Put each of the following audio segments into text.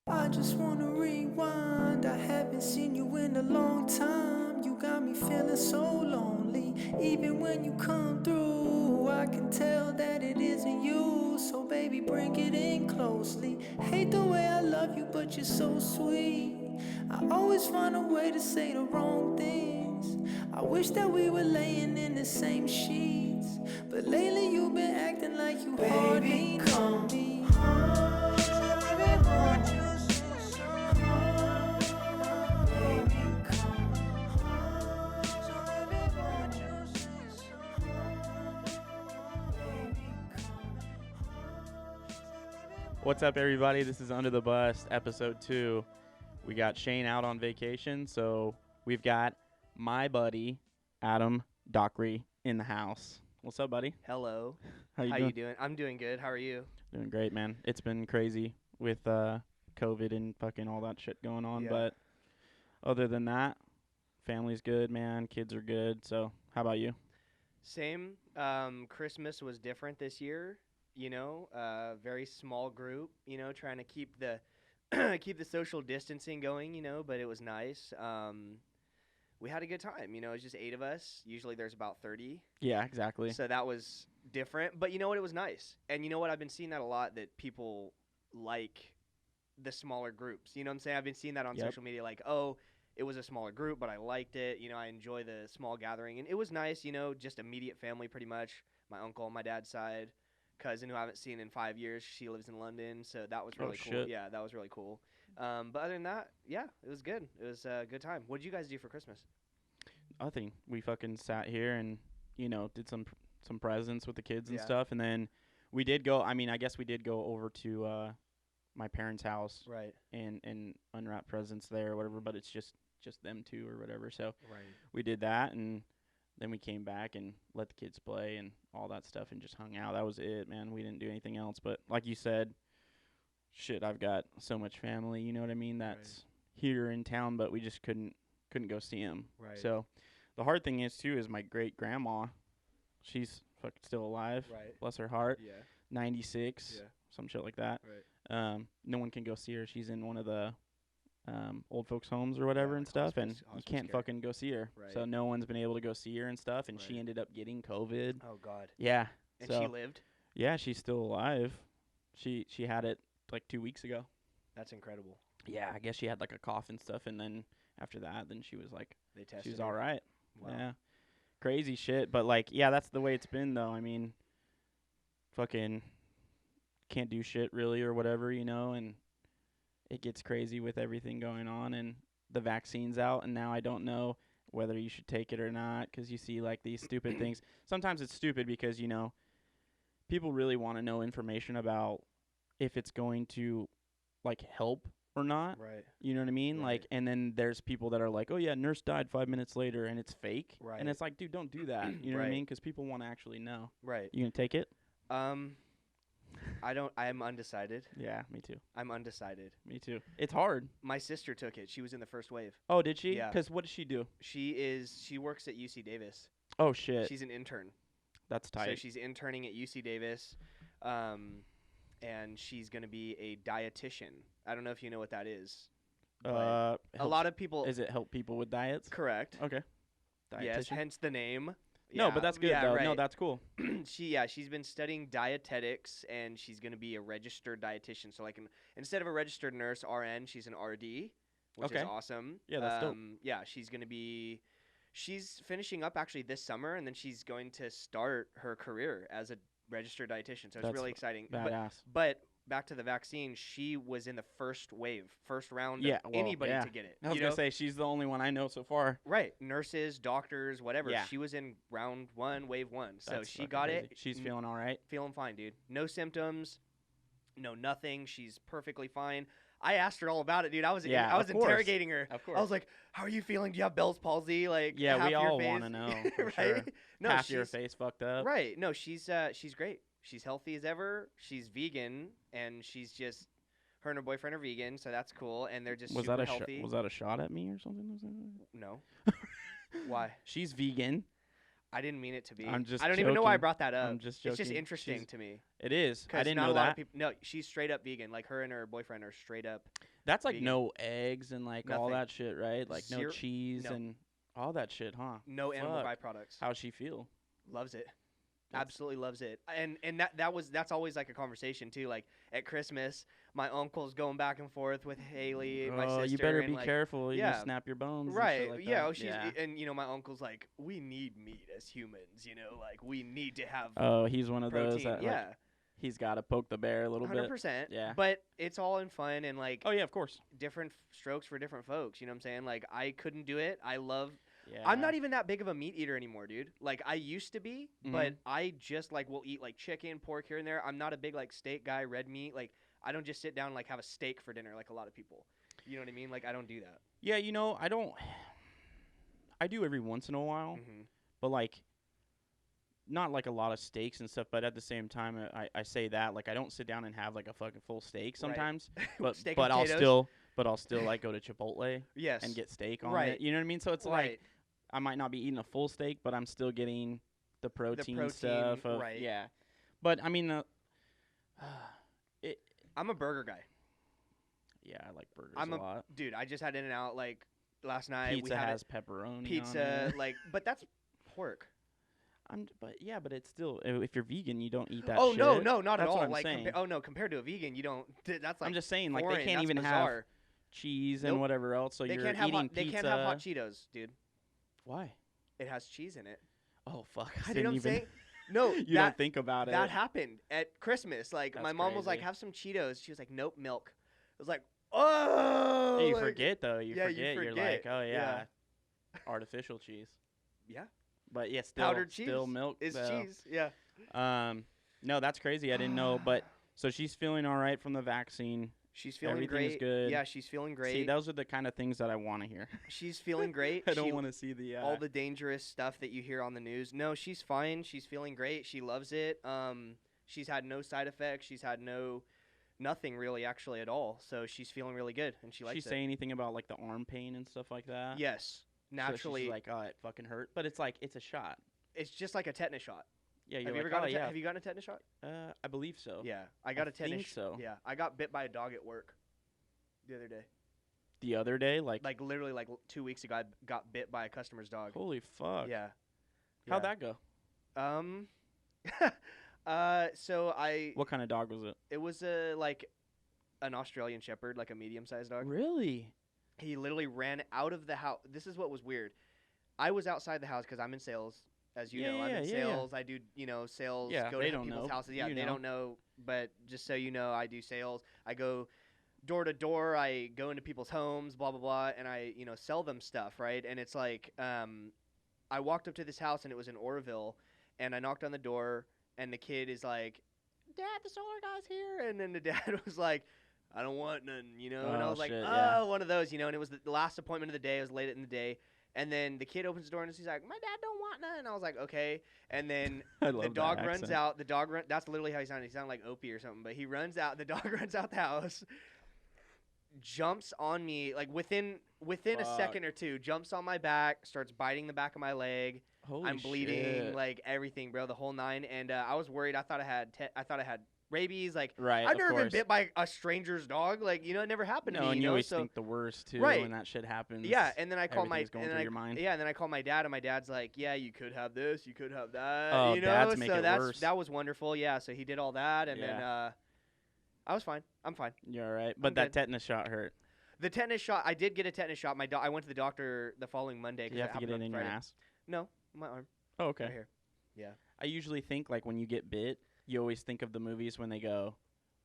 I just wanna rewind. I haven't seen you in a long time. You got me feeling so lonely. Even when you come through, I can tell that it isn't you. So baby, bring it in closely. Hate the way I love you, but you're so sweet. I always find a way to say the wrong things. I wish that we were laying in the same sheets, but lately you've been acting like you hardly know me. What's up, everybody? This is Under the Bus, episode 2. We got Shane out on vacation, so we've got my buddy, Adam Dockrey, in the house. What's up, buddy? Hello. How you How doing? you doing? I'm doing good. How are you? Doing great, man. It's been crazy with COVID and fucking all that shit going on, Yeah. but other than that, family's good, man. Kids are good. So, how about you? Same. Christmas was different this year. Very small group. Trying to keep the keep the social distancing going. But it was nice. We had a good time. It was just 8 of us. Usually there's about 30. Yeah, exactly. So that was different. But you know what? It was nice. And you know what? I've been seeing that a lot, that people like the smaller groups. You know what I'm saying? I've been seeing that on Yep. social media, like, oh, it was a smaller group, but I liked it. I enjoy the small gathering. And it was nice, just immediate family pretty much. My uncle on my dad's side, cousin who I haven't seen in 5 years. She lives in London, so that was really cool. Shit. Yeah, that was really cool. But other than that, yeah, it was good. It was a good time. What did you guys do for Christmas? Nothing. We fucking sat here and did some presents with the kids and Yeah. stuff, and then we did go. I mean, I guess we did go over to my parents' house Right. and unwrap presents there or whatever. But it's just them two or whatever. So Right. we did that, and then we came back and let the kids play and all that stuff and just hung out. That was it, man. We didn't do anything else. But like you said, shit, I've got so much family. You know what I mean? That's here in town, but we just couldn't go see them. Right. So the hard thing is too is my great grandma. She's fucking still alive. Right. Bless her heart. Yeah. 96. Yeah. Some shit like that. Right. No one can go see her. She's in one of the old folks' homes or whatever Yeah, and stuff, and hospice you can't care. fucking go see her. Right. So no one's been able to go see her and stuff, and she Right. ended up getting COVID. Oh God. Yeah. And so she lived. yeah, she's still alive. She had it like 2 weeks ago. That's incredible. Yeah, I guess she had like a cough and stuff, and then after that, then she was like, They tested. she was her. all right. Wow. Yeah, crazy shit. But like, yeah, that's the way it's been though. I mean, fucking can't do shit really or whatever, and it gets crazy with everything going on, and the vaccine's out, and now I don't know whether you should take it or not, because you see like these stupid things. Sometimes it's stupid because people really want to know information about if it's going to like help or not. Right. You know what I mean? Right. Like, and then there's people that are like, oh yeah, nurse died 5 minutes later, and it's fake. Right. And it's like, dude, don't do that. You know what I Right. mean? Because people want to actually know. Right. You gonna take it? I'm undecided. Yeah, me too. I'm undecided. Me too. It's hard. My sister took it. She was in the first wave. Oh, did she? Yeah. Because what does she do? She works at UC Davis. Oh shit, She's an intern. that's tight. So she's interning at UC Davis, and she's gonna be a dietitian. I don't know if you know what that is. A lot of people. Is it help people with diets? Correct. Okay. Yes. Dietitian? Hence the name. No, Yeah, but that's good yeah, though. Right. No, that's cool. She's been studying dietetics, and she's going to be a registered dietitian. So like instead of a registered nurse RN, she's an RD, which Okay. is awesome. Yeah, that's dope. Yeah, she's finishing up actually this summer, and then she's going to start her career as a registered dietitian. So it's That's really exciting. Badass. But back to the vaccine, she was in the first round Yeah, of well, anybody yeah. to get it. I was you gonna know? say she's the only one I know so far. Right, nurses, doctors, whatever. Yeah. She was in round 1, wave 1. So That's she fucking got crazy. it. She's feeling all right. Feeling fine, dude. No symptoms, no nothing. She's perfectly fine. I asked her all about it, dude. I was Yeah, I was of course. interrogating her. Of course. I was like, "How are you feeling? Do you have Bell's palsy?" Like, Yeah, half we your all face- want to know for right? sure. No, Half your she's face fucked up. right. No, she's great. She's healthy as ever. She's vegan, and she's just her and her boyfriend are vegan, so that's cool. And they're just Was super that a healthy. was that a shot at me or something? No. Why? She's vegan. I didn't mean it to be. I'm just I don't even know why I joking. brought that up. I'm just It's just joking. interesting She's- to me. It is. I 'Cause didn't not know a lot that. of people. No, she's straight up vegan. Like her and her boyfriend are straight up. That's like vegan. no eggs and like all Nothing. that shit, right? Like no Zero- cheese no. and all that shit, huh? No animal Fuck. byproducts. How's she feel? Loves it. That's- Absolutely loves it. And that's always like a conversation too. Like at Christmas, my uncle's going back and forth with Haley, my sister. You better and, be like, careful. You yeah. can snap your bones. And Right. shit like yeah. That. Oh, she's and my uncle's like, we need meat as humans. Like we need to have Oh, he's one of protein. those that yeah. like, he's got to poke the bear a little 100%. bit. Yeah. But it's all in fun and like Oh yeah, of course. different strokes for different folks. You know what I'm saying? Like I couldn't do it. I love. Yeah. I'm not even that big of a meat eater anymore, dude. Like I used to be, but I just like will eat like chicken, pork here and there. I'm not a big like steak guy, red meat. Like I don't just sit down and like have a steak for dinner like a lot of people. You know what I mean? Like I don't do that. Yeah, I don't. I do every once in a while, Mm-hmm. but like, not like a lot of steaks and stuff. But at the same time, I say that like I don't sit down and have like a fucking full steak sometimes. But Steak but and I'll potatoes? still like go to Chipotle Yes. and get steak on Right. it. You know what I mean? So it's right. like I might not be eating a full steak, but I'm still getting the protein, protein, stuff. right. Yeah. But I mean, I'm a burger guy. yeah, I like burgers I'm a lot. Dude, I just had In-N-Out like last night. Pizza we had has pepperoni. on pizza it. like, but that's pork. But it's still if you're vegan, you don't eat that. Oh shit. no, not That's at all. what I'm Like saying. compared to a vegan, you don't. That's like I'm just saying, like foreign. they can't That's even bizarre. have cheese and Nope. whatever else. So They you're can't have eating hot, pizza. They can't have hot Cheetos, dude. Why? It has cheese in it. Oh fuck! I See didn't what I'm even. saying? No, you that don't think about it. that happened at Christmas. Like That's my mom was like, crazy. "Have some Cheetos." She was like, "Nope, milk." I was like, "Oh." Yeah, you like- forget though. You yeah, you forget. You're forget. like, oh yeah, Yeah. artificial cheese. Yeah. But yeah, still Powdered cheese. still milk. It's though. cheese. Yeah. No, that's crazy. I didn't know. But so she's feeling all right from the vaccine. She's feeling Everything's great. good. Yeah, she's feeling great. See, those are the kind of things that I want to hear. She's feeling great. I don't She- want to see the all the dangerous stuff that you hear on the news. No, she's fine. She's feeling great. She loves it. She's had no side effects. She's had nothing really actually at all. So she's feeling really good and she likes She it. say anything about like the arm pain and stuff like that? Yes. So Naturally, she's like, oh, it fucking hurt, but it's like it's a shot. it's just like a tetanus shot. Yeah, you're Have you ever like, gotten oh, yeah. have you gotten a tetanus shot? I believe so. Yeah, I got a tetanus. think so. Yeah, I got bit by a dog at work the other day. The other day, like Like literally, like 2 weeks ago, I got bit by a customer's dog. holy fuck. Yeah. How'd Yeah. that go? So What kind of dog was it? it was like an Australian Shepherd, like a medium-sized dog. Really? He literally ran out of the house. This is what was weird. I was outside the house because I'm in sales, as you know. I'm in Yeah. sales. I do, sales. Yeah, go they to don't people's know. houses. Yeah, You they know. don't know. But just so you know, I do sales. I go door to door. I go into people's homes, blah blah blah, and I sell them stuff, right? And it's like, I walked up to this house and it was in Oroville, and I knocked on the door, and the kid is like, "Dad, the solar guy's here," and then the dad was like, "I don't want none," and I Oh, was like, shit, "Oh, yeah. one of those," and it was the last appointment of the day. It was late in the day, and then the kid opens the door and he's like, "My dad don't want none," and I was like, "Okay," and then I love the dog that runs accent. out. The dog that's literally how he sounded. He sounded like Opie or something, but he runs out. The dog runs out the house, jumps on me like within a Fuck. second or two, jumps on my back, starts biting the back of my leg. Holy I'm bleeding, shit. like everything, bro, the whole nine. And I was worried. I thought I had rabies. Like Right. I've of never been course. bit by a stranger's dog. Like it never happened to No, me. and You you know, always so think the worst too Right. when that shit happens. yeah. And then I call my Everything's going and through then your mind. yeah, and then I call my dad, and my dad's like, "Yeah, you could have this, you could have that." Oh, you know, dads make so it worse. that was wonderful. Yeah, so he did all that, and then I was fine. I'm fine. You're all right. But I'm that good. tetanus shot hurt. The tetanus shot, I did get a tetanus shot. I went to the doctor the following Monday. Did you have to get it in your ass? No, my arm. Oh, okay. Right here. Yeah. I usually think like when you get bit, you always think of the movies when they go,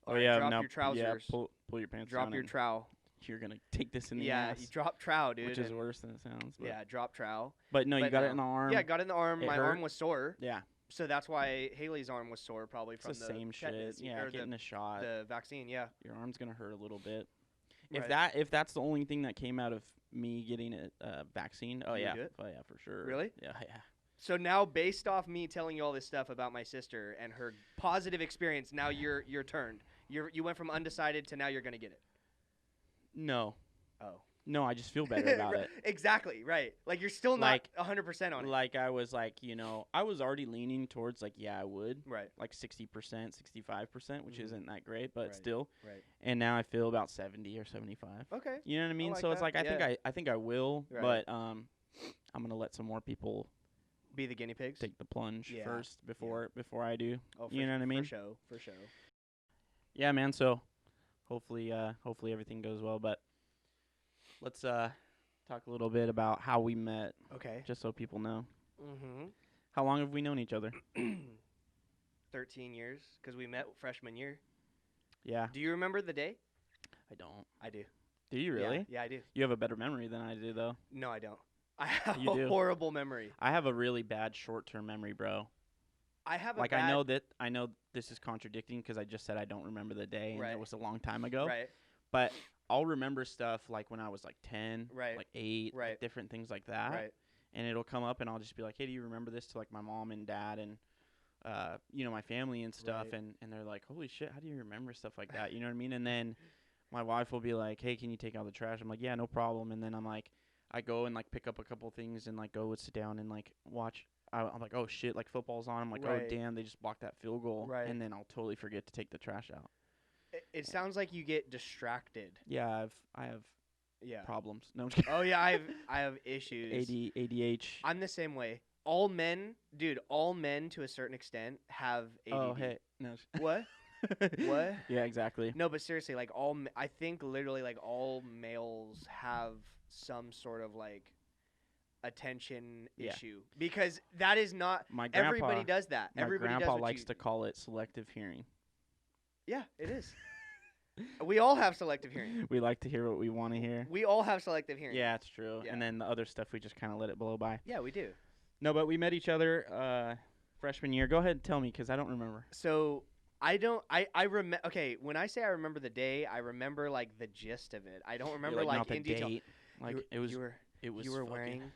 "Oh Alright, yeah, drop now your trousers. yeah, pull your pants Drop down your and trowel. you're gonna take this in the Yeah, ass." you drop trowel, dude. which is and- worse than it sounds. But Yeah, drop trowel. But no, you But got no. it in the arm. Yeah, got it in the arm. It My hurt? arm was sore, Yeah, so that's why Haley's arm was sore, probably it's from the same shit. tetanus, Yeah, or getting a shot. the vaccine. Yeah. Your arm's gonna hurt a little bit. Right. If that's the only thing that came out of me getting a vaccine, oh You yeah, do it? oh yeah, for sure. Really? Yeah. So now, based off me telling you all this stuff about my sister and her positive experience, now you're turned. You went from undecided to now you're gonna get it. No, Oh. No, I just feel better about it. Exactly, right. Like, you're still Like- not 100% on it. Like I was like, I was already leaning towards like, yeah, I would. Right, Like 60%, 65%, which Mhm. isn't that great, but Right. still. right. And now I feel about 70 or 75. Okay. You know what I mean? like So it's that, like yeah. I think I will, Right. but I'm gonna let some more people Be the guinea pigs? take the plunge Yeah, first before I do. Oh, You know what I mean? For show. Yeah, man. So hopefully everything goes well. But let's talk a little bit about how we met, Okay. just so people know. Mm-hmm. How long have we known each other? 13 years, because we met freshman year. Yeah, Do you remember the day? I don't. I do. Do you Yeah, really? Yeah, I do. You have a better memory than I do, though. No, I don't. I have You a do. horrible memory. I have a really bad short-term memory, bro. I have Like a bad, I know this is contradicting because I just said I don't remember the day, and Right. it was a long time ago. Right. But I'll remember stuff like when I was like 10, Right. like 8, like Right. different things like that. Right. And it'll come up, and I'll just be like, "Hey, do you remember this?" To like my mom and dad and my family and stuff, Right. and they're like, "Holy shit, how do you remember stuff like that?" You know what I mean? And then my wife will be like, "Hey, can you take out the trash?" I'm like, "Yeah, no problem." And then I'm like, I go and like pick up a couple things and like go sit down and like watch. I'm like, "Oh shit, like football's on." I'm like, Right. "Oh damn, they just blocked that field goal." Right. And then I'll totally forget to take the trash out. It sounds like you get distracted. Yeah, I have Yeah. problems. No, I'm just kidding. Oh yeah, I have issues. ADH. I'm the same way. All men to a certain extent have ADD. Oh hey, no. What? What? Yeah, exactly. No, but seriously, like I think literally like all males have some sort of like attention Yeah. issue, because that is not My grandpa. everybody does that. My Everybody grandpa does what likes you, to call it selective hearing. Yeah, it is. We all have selective hearing. We like to hear what we want to hear. We all have selective hearing. Yeah, it's true. Yeah. And then the other stuff we just kind of let it blow by. Yeah, we do. No, but we met each other freshman year. Go ahead and tell me, because I don't remember. So I don't. I remember. Okay, when I say I remember the day, I remember like the gist of it. I don't remember like, like not the in detail. date. Like You it was. You were, It was. you were fucking-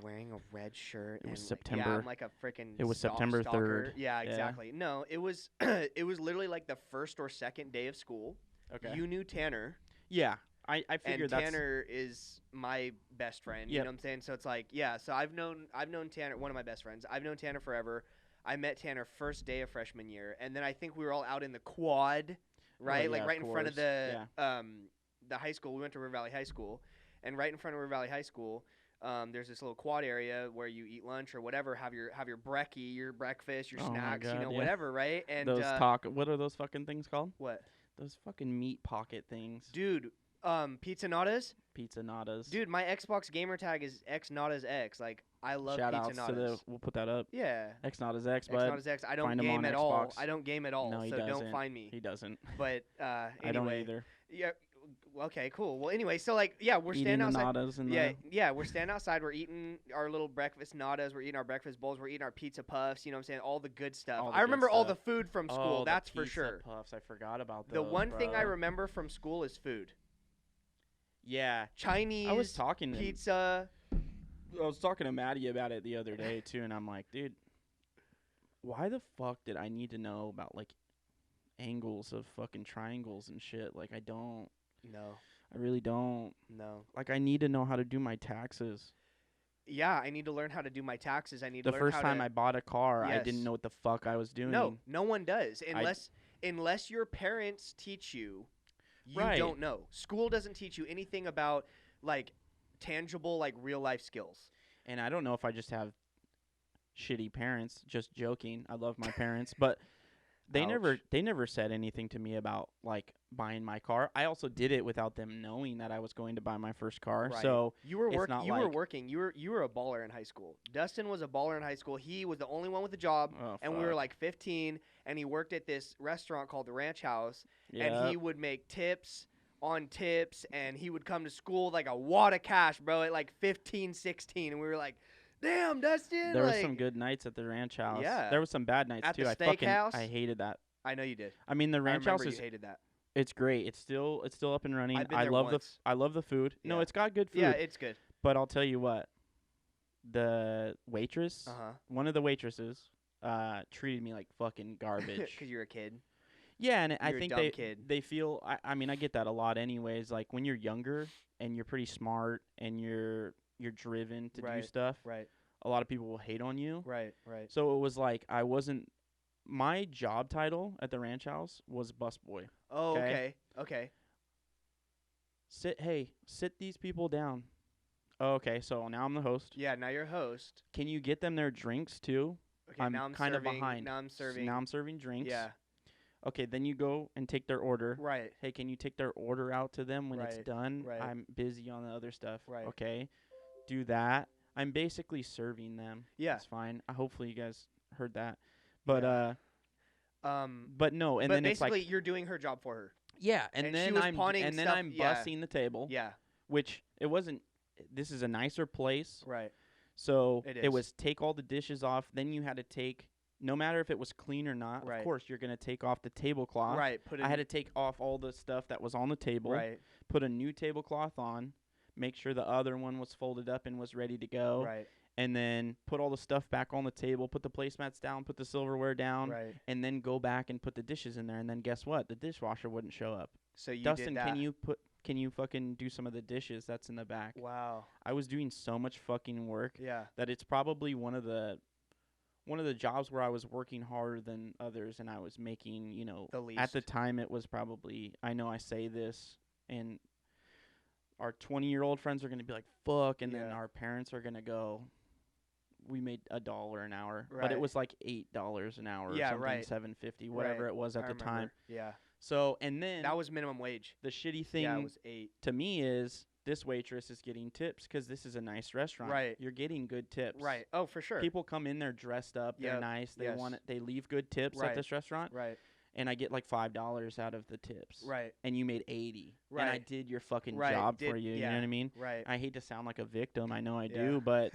wearing a red shirt. It was and, September. Yeah, I'm like a freaking. It was September stalker. 3rd. Yeah, Yeah. exactly. No, it was. It was literally like the first or second day of school. Okay. You knew Tanner. Yeah, I And figured that's. Tanner is my best friend. You Yep. know what I'm saying? So it's like, yeah. So I've known Tanner, one of my best friends. I've known Tanner forever. I met Tanner first day of freshman year, and then I think we were all out in the quad, right? yeah, like of right in front of course. the high school. We went to River Valley High School, and right in front of River Valley High School, there's this little quad area where you eat lunch or whatever, have your brekkie, your breakfast, your Oh my snacks, God, yeah. whatever, right? And Those what are those fucking things called? what, Those fucking meat pocket things. dude? Pizza Nadas. Pizza nadas. Dude, my Xbox gamer tag is XNadas. Like, I love Shout Pizza outs Nadas. to the. We'll put that up. Yeah. X not as X, but XNadas. I don't find him game on at all. Xbox. I don't game at all, No, he so don't doesn't. find me. he doesn't. But I don't anyway, either. yeah. Okay, cool. Well, anyway, so like, yeah, we're Eating standing the outside. nadas and Yeah, we're standing outside. We're eating our little breakfast nadas. We're eating our breakfast bowls. We're eating our pizza puffs. You know what I'm saying? All the good stuff. All the I good remember all the stuff. food from Oh, school. the That's for pizza sure. Puffs. I forgot about The those, one thing I bro. remember from school is food. Yeah, Chinese I was talking to pizza. I was talking to Maddie about it the other day too, and I'm like, dude, why the fuck did I need to know about like angles of fucking triangles and shit? Like, I don't. No, I really don't. no. Like, I need to know how to do my taxes. Yeah, I need to learn how to do my taxes. I need The to learn first how time to. I bought a car, I Yes. didn't know what the fuck I was doing. No, no one does unless your parents teach you. You Right. don't know. School doesn't teach you anything about like tangible, like real life skills. And I don't know if I just have shitty parents. Just joking. I love my parents, but they Ouch. never said anything to me about like buying my car. I also did it without them knowing that I was going to buy my first car. Right. So You were it's working. not You were like- working. You were a baller in high school. Dustin was a baller in high school. He was the only one with a job, oh, and we were fuck. like 15. And he worked at this restaurant called the Ranch House, and Yep. he would make tips on tips, and he would come to school with like a wad of cash, bro, at like 15, 16, and we were like, "Damn, Dustin!" There were like, some good nights at the ranch house. Yeah. There was some bad nights At too. the I steakhouse? hated that. I know you did. I mean, the I ranch remember house you is hated that. it's great. It's still up and running. I've been I there love once. I love the food. No, Yeah. it's got good food. Yeah, it's good. But I'll tell you what. The waitress, Uh huh. one of the waitresses, treated me like fucking garbage. Because you're a kid. Yeah, and I You're a think dumb kid. they feel. I mean, I get that a lot, anyways. Like when you're younger and you're pretty smart and you're driven to do Right. stuff, Right. a lot of people will hate on you. Right. Right. So it was like I wasn't. My job title at the ranch house was busboy. Oh, Okay. okay. Okay. Sit these people down. Okay, so now I'm the host. Yeah. Now you're host. Can you get them their drinks too? Okay. I'm now I'm kind of serving. behind. Now I'm S- serving. Now I'm serving drinks. Yeah. Okay, then you go and take their order. Right. Hey, can you take their order out to them when it's Right, done? right. I'm busy on the other stuff. Right. Okay, do that. I'm basically serving them. Yeah. It's fine. Hopefully you guys heard that. But Yeah. but no, and but then it's basically, like you're doing her job for her. yeah, and and she then was I'm pawning and then stuff- I'm yeah. bussing the table, Yeah. which it wasn't. This is a nicer place, Right. so It it is. was take all the dishes off. Then you had to take, no matter if it was clean or not. Right. Of course, you're gonna take off the tablecloth. Right. Put it. I had to take off all the stuff that was on the table, Right. put a new tablecloth on, make sure the other one was folded up and was ready to go, Right. and then put all the stuff back on the table, put the placemats down, put the silverware down, Right. and then go back and put the dishes in there. And then guess what? The dishwasher wouldn't show up. So you Dustin, did that. can you fucking do some of the dishes that's in the back? Wow. I was doing so much fucking work Yeah. that it's probably one of the jobs where I was working harder than others, and I was making, The least. at the time it was probably, I know I say this, and our 20-year-old friends are going to be like, fuck, and then Yeah. our parents are going to go, we made $1 an hour, but Right. it was like $8 an hour, Yeah, or something, right. $7.50, whatever Right. it was at I the time. remember. Yeah. So, and then That was minimum wage. the shitty thing Yeah, it was 8. to me is this waitress is getting tips because this is a nice restaurant. Right. You're getting good tips. Right. Oh, for sure. People come in there dressed up. They're Yep. nice. They Yes. want it. They leave good tips Right. at this restaurant, Right. and I get like $5 out of the tips. Right. And you made 80. And I Right. did your fucking Right. job for you. You know yeah. what I mean? Right. I hate to sound like a victim. I know I Yeah. do, but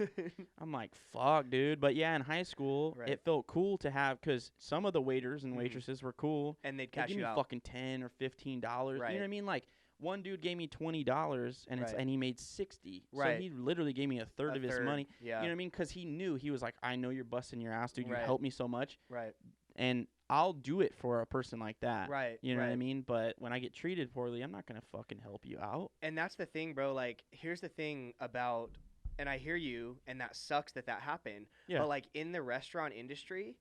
I'm like, fuck, dude. But yeah, in high school, Right. it felt cool to have because some of the waiters and Mhm. waitresses were cool. and they'd They cash give you me out. fucking $10 or $15. You know what I Right. mean? Like one dude gave me $20 and Right. and he made 60. Right. So he literally gave me a third A of his third, money. Yeah. You know what I mean? Because he knew, he was like, I know you're busting your ass, dude. You Right. helped me so much, Right. and I'll do it for a person like that. Right. You know what I right. mean? But when I get treated poorly, I'm not gonna fucking help you out. And that's the thing, bro. Like, here's the thing about, and I hear you, and that sucks that happened. Yeah. But like in the restaurant industry,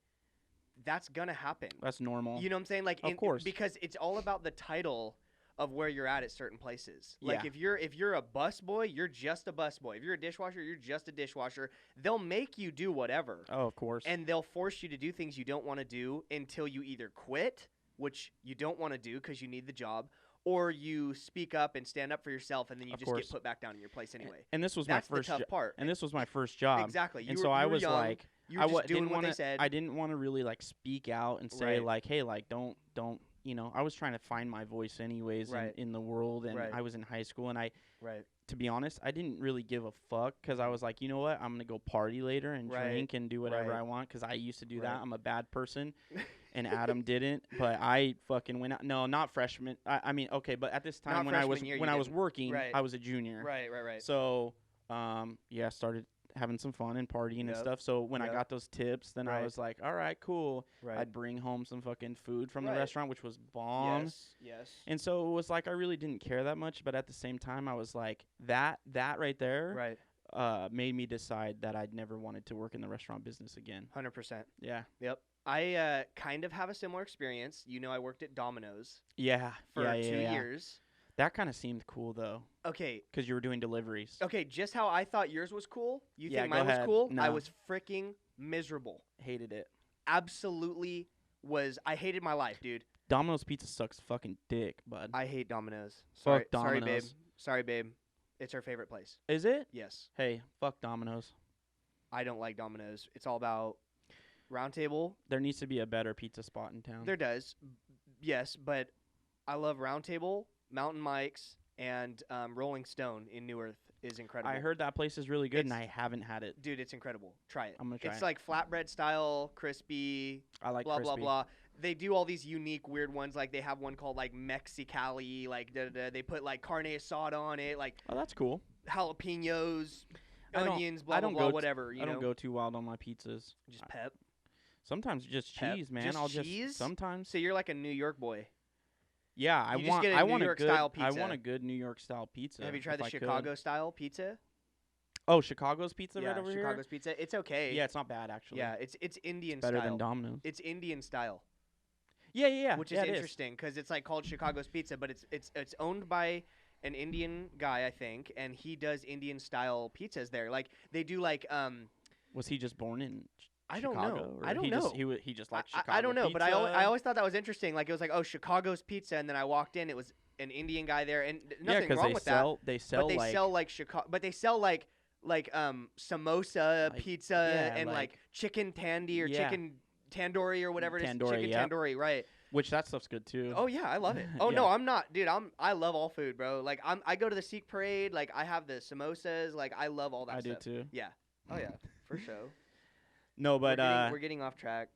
that's gonna happen. That's normal. You know what I'm saying? Like, Of course. because it's all about the title of where you're at certain places. Like, Yeah. if you're a busboy, you're just a busboy. If you're a dishwasher, you're just a dishwasher. They'll make you do whatever, Oh, of course. and they'll force you to do things you don't want to do until you either quit, which you don't want to do because you need the job, or you speak up and stand up for yourself, and then you Of just course. get put back down in your place anyway. and this was That's my first the tough part. and this was my first job. Exactly. And You so were, I you were was young, like, you were just doing didn't what want they to. said. I didn't want to really like speak out and say Right. like, hey, like don't. I was trying to find my voice anyways Right. in the world, and Right. I was in high school, and right. to be honest, I didn't really give a fuck because I was like, you know what, I'm gonna go party later and Right. drink and do whatever Right. I want because I used to do Right. that. I'm a bad person, and Adam didn't, but I fucking went out. No, not freshman. I mean, okay, but at this time Not when I was freshman year, you was didn't. working, Right. I was a junior. Right. So, yeah, started having some fun and partying and Yep. stuff. So when I Yep. got those tips, then I Right. was like, all right, cool. Right. I'd bring home some fucking food from the Right. restaurant, which was bomb. Yes. And so it was like I really didn't care that much, but at the same time, I was like that right there Right. made me decide that I'd never wanted to work in the restaurant business again. 100%. Yeah, Yep. I kind of have a similar experience. You know, I worked at Dominoes yeah, for yeah, 2 yeah. years. That kind of seemed cool though, Okay. because you were doing deliveries. Okay. Just how I thought yours was cool. You Yeah, think go mine was ahead. cool? I No. was freaking miserable. Hated it. Absolutely was. I hated my life, dude. Domino's Pizza sucks fucking dick, bud. I hate Dominoes. Fuck Sorry, babe. Domino's. Sorry, babe. It's her favorite place. Is it? Yes. Hey, fuck Domino's. I don't like Dominoes. It's all about Round Table. There needs to be a better pizza spot in town. There does. Yes, but I love Round Table, Mountain Mike's, and Rolling Stone in Newark is incredible. I heard that place is really good, and It's- I haven't had it. Dude, it's incredible. Try it. I'm gonna try It's it. like flatbread style, crispy, I like blah, crispy. blah, blah. They do all these unique, weird ones. Like, they have one called, like, Mexicali. Like, they put, like, carne asada on it. Like, Oh, that's cool. jalapenos, I don't- onions, blah, I blah, don't blah, go t- whatever. You I don't know? go too wild on my pizzas. Just pep. Sometimes just cheese, man. Just I'll cheese? just sometimes. So you're like a New York boy. Yeah, I You just want. get a I New want York a good. style I pizza. want a good New York style pizza. Have you tried if the I could. Chicago style pizza? Oh, Chicago's pizza Yeah, right over Chicago's pizza. It's okay. here. Yeah, it's not bad actually. Yeah, it's Indian It's better style. than Domino's. It's Indian style, Yeah. which yeah, is it interesting because it's like called Chicago's Pizza, but it's owned by an Indian guy, I think, and he does Indian style pizzas there. Like they do like Was he just born in I don't Chicago? know. Or I don't he know. He just liked Chicago I don't know, pizza? but I always thought that was interesting. Like it was like, oh, Chicago's Pizza, and then I walked in, it was an Indian guy there, and nothing wrong they with sell, that. They sell But they like sell like Chicago, but they sell like samosa Like, pizza yeah, and like like- chicken tandy or Yeah. chicken tandoori or whatever it is. Tandoori, Chicken yep. tandoori, right? which that stuff's good too. Oh yeah, I love it. Oh no, Yeah. I'm not, dude. I love all food, bro. Like I go to the Sikh parade. Like I have the samosas. Like I love all that I stuff. do too. Yeah. Oh yeah, for sure. No, but we're getting off track.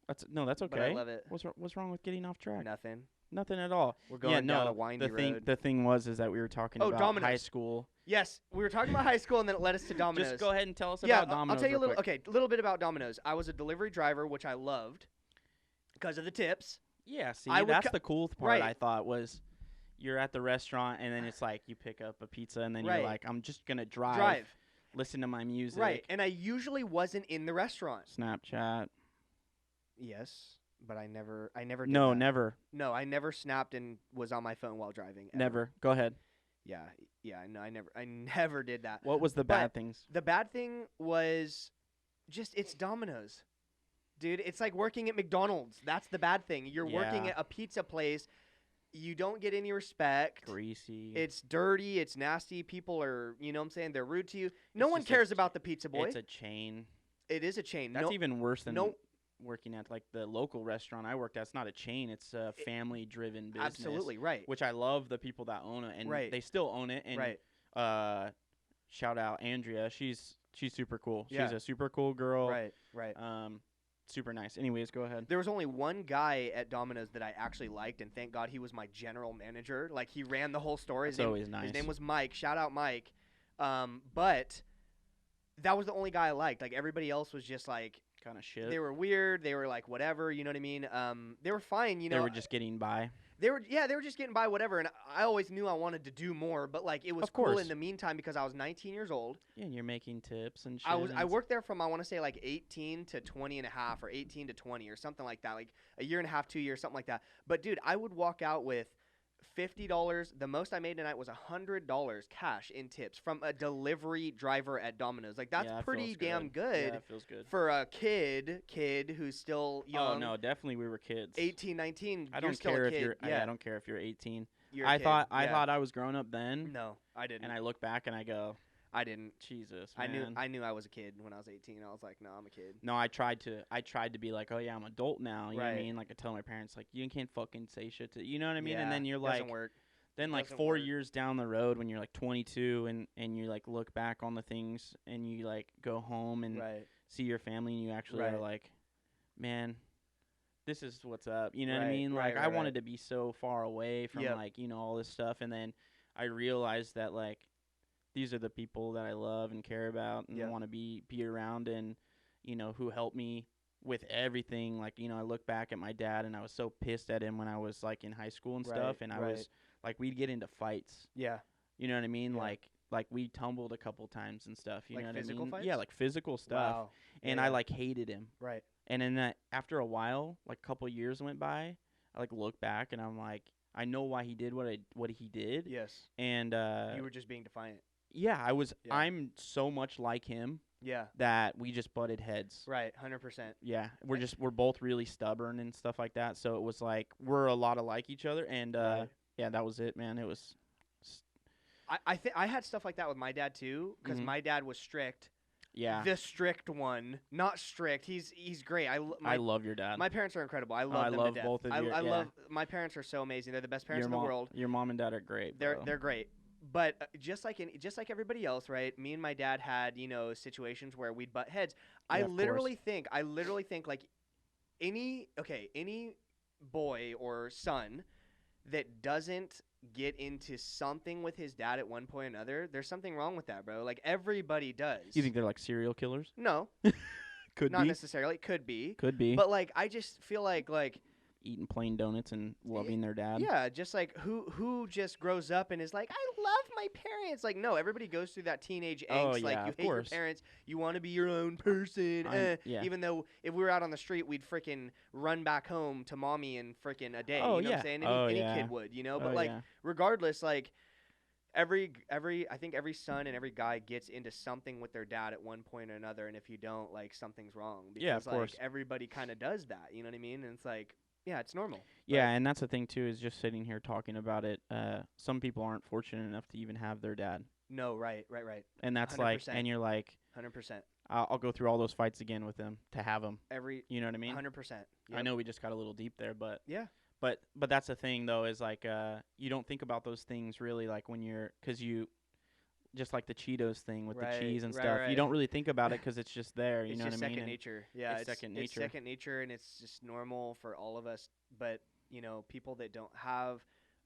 that's okay. But I love it. What's wrong with getting off track? Nothing. Nothing at all. We're going yeah, down no, a windy road. The thing is that we were talking Oh, about high Dominoes. school. Yes, we were talking about high school, and then it led us to Dominoes. Just go ahead and tell us Yeah, about Dominoes. I'll tell you a real little. quick. Okay, a little bit about Dominoes. I was a delivery driver, which I loved because of the tips. Yeah, see, I would that's co- the cool part. Right. I thought was you're at the restaurant and then it's like you pick up a pizza and then Right. you're like, I'm just gonna drive, listen to my music. Right, and I usually wasn't in the restaurant. Snapchat. Yes, but I never did No, that. never, No, I never snapped and was on my phone while driving. ever. never. Go ahead. Yeah, no, I never did that. What was the But- bad things? The bad thing was just it's Domino's. Dude, it's like working at McDonald's. That's the bad thing. You're working Yeah. at a pizza place. You don't get any respect. Greasy. It's dirty. It's nasty. People are, you know what I'm saying? They're rude to you. No It's one just a cares ch- about the pizza boy. It's a chain. It is a chain. That's no, even worse than no- working at like the local restaurant I worked at. It's not a chain. It's a family-driven business. absolutely right. Which I love the people that own it, and Right. they still own it. And Right. Shout out Andrea. She's super cool. Yeah. She's a super cool girl. Right. Super nice. Anyways, go ahead. There was only one guy at Domino's that I actually liked, and thank God he was my general manager. Like he ran the whole store. That's always nice. His name was Mike. Shout out Mike. But that was the only guy I liked. Like everybody else was just like Kind of shit. they were weird. They were like whatever. You know what I mean? They were fine. You know, They were just getting by. They were just getting by whatever. And I always knew I wanted to do more, but like it was Of cool course. in the meantime because I was 19 years old. Yeah, and you're making tips and shit. I worked there from I want to say like 18 to 20 and a half or 18 to 20 or something like that, like a year and a half, 2 years, something like that. But dude, I would walk out with $50. The most I made tonight was $100 cash in tips from a delivery driver at Domino's. Like that's Yeah, that pretty feels damn good Yeah, it feels good. for a kid who's still young. Oh no, definitely we were kids. 18, 19. I you're don't still care a if kid. you're. Yeah, I don't care if you're 18. you're a I kid. thought Yeah. I was grown up then, No, I didn't. and I look back and I go, I didn't. Jesus, I man. knew I was a kid when I was 18. I was like, no, I'm a kid. No, I tried to be like, oh yeah, I'm adult now. You know what I Right. mean? Like I tell my parents, like you can't fucking say shit to, you know what I mean? Yeah, And then you're doesn't like, work. then like doesn't 4 work. years down the road when you're like 22 and you like look back on the things and you like go home and Right. see your family and you actually Right. are like, man, this is what's up. You know what I Right, mean? right, Like right, I right. wanted to be so far away from Yep. like, you know, all this stuff, and then I realized that like these are the people that I love and care about and Yep. want to be around, and you know, who helped me with everything. Like, you know, I look back at my dad and I was so pissed at him when I was like in high school and Right, stuff, and I right. was like, we'd get into fights. Yeah. You know what I mean? Yeah. Like we tumbled a couple times and stuff. You Like know what physical I mean? fights? Yeah, like physical stuff. Wow. And Yeah. I like hated him. Right. And then that after a while, like a couple years went by, I like look back and I'm like, I know why he did what he did. Yes. And You were just being defiant. yeah, Yeah. I'm so much like him Yeah. that we just butted heads. Right. 100%. Yeah, we're both really stubborn and stuff like that. So it was like we're a lot alike each other, and Right. yeah, that was it, man. It was I think I had stuff like that with my dad too, because Mhm. my dad was strict. yeah. The strict one, not strict. He's great. I love your dad. My parents are incredible. I love I them love to death. both of I, your- I yeah. love my parents are so amazing. They're the best parents your in the mom, world. Your mom and dad are great. They're bro. they're great. But just like everybody else, right? Me and my dad had, you know, situations where we'd butt heads. Yeah, I of literally think like any boy or son that doesn't get into something with his dad at one point or another, there's something wrong with that, bro. Like everybody does. You think they're like serial killers? No. Could Not be. necessarily. Could be. Could be. But like, I just feel like Eating plain donuts and loving their dad. yeah, just like who just grows up and is like, I love my parents. Like, no, everybody goes through that teenage Oh, angst. Like, yeah, you of hate your course. parents. You want to be your own person. Yeah. Even though if we were out on the street, we'd freaking run back home to mommy in freaking a day. Oh, you know what yeah. I'm saying? Oh, Any yeah. kid would, you know. But Oh, like, yeah. regardless, like. I think every son and every guy gets into something with their dad at one point or another, and if you don't, like, something's wrong. Because, Yeah, of course. like, everybody kind of does that, you know what I mean? And it's like, yeah, it's normal. Yeah, and that's the thing too, is just sitting here talking about it. Some people aren't fortunate enough to even have their dad, No, right. and that's like, 100%. and you're like, 100%. I'll go through all those fights again with them to have them. Every You know what I mean? 100%. I know we just got a little deep there, but Yeah. but that's the thing though, is like, you don't think about those things really, like when you're, cause you, just like the Cheetos thing with Right, the cheese and right, stuff, right. you don't really think about it because it's just there. You It's know just what I mean? second And nature. Yeah, it's second It's nature. second nature, and it's just normal for all of us. But, you know, people that don't have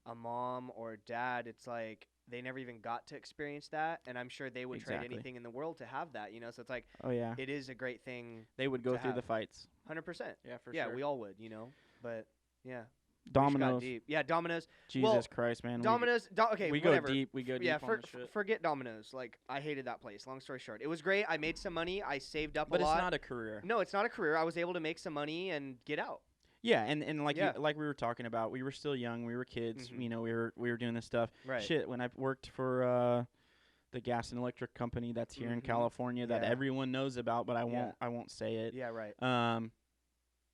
a mom or a dad, it's like they never even got to experience that. And I'm sure they would trade Exactly. anything in the world to have that, you know? So it's like, Oh yeah, it is a great thing. they would go to through the have. fights. 100%. Yeah, for Yeah, sure. we all would, you know? But, yeah. We just got Dominoes. deep. Yeah, Dominoes. Jesus Well, Christ, man. Dominoes. Okay, we whatever. go deep. We go deep Yeah, on the shit. forget Domino's. Like, I hated that place. Long story short, it was great. I made some money. I saved up But a it's lot. not a career. No, it's not a career. I was able to make some money and get out. Yeah, and like Yeah. like we were talking about, we were still young. We were kids. Mhm. You know, we were doing this stuff. Right. Shit, when I worked for the gas and electric company that's here in Mhm. California that Yeah. everyone knows about, but I Yeah. won't say it. Yeah, right.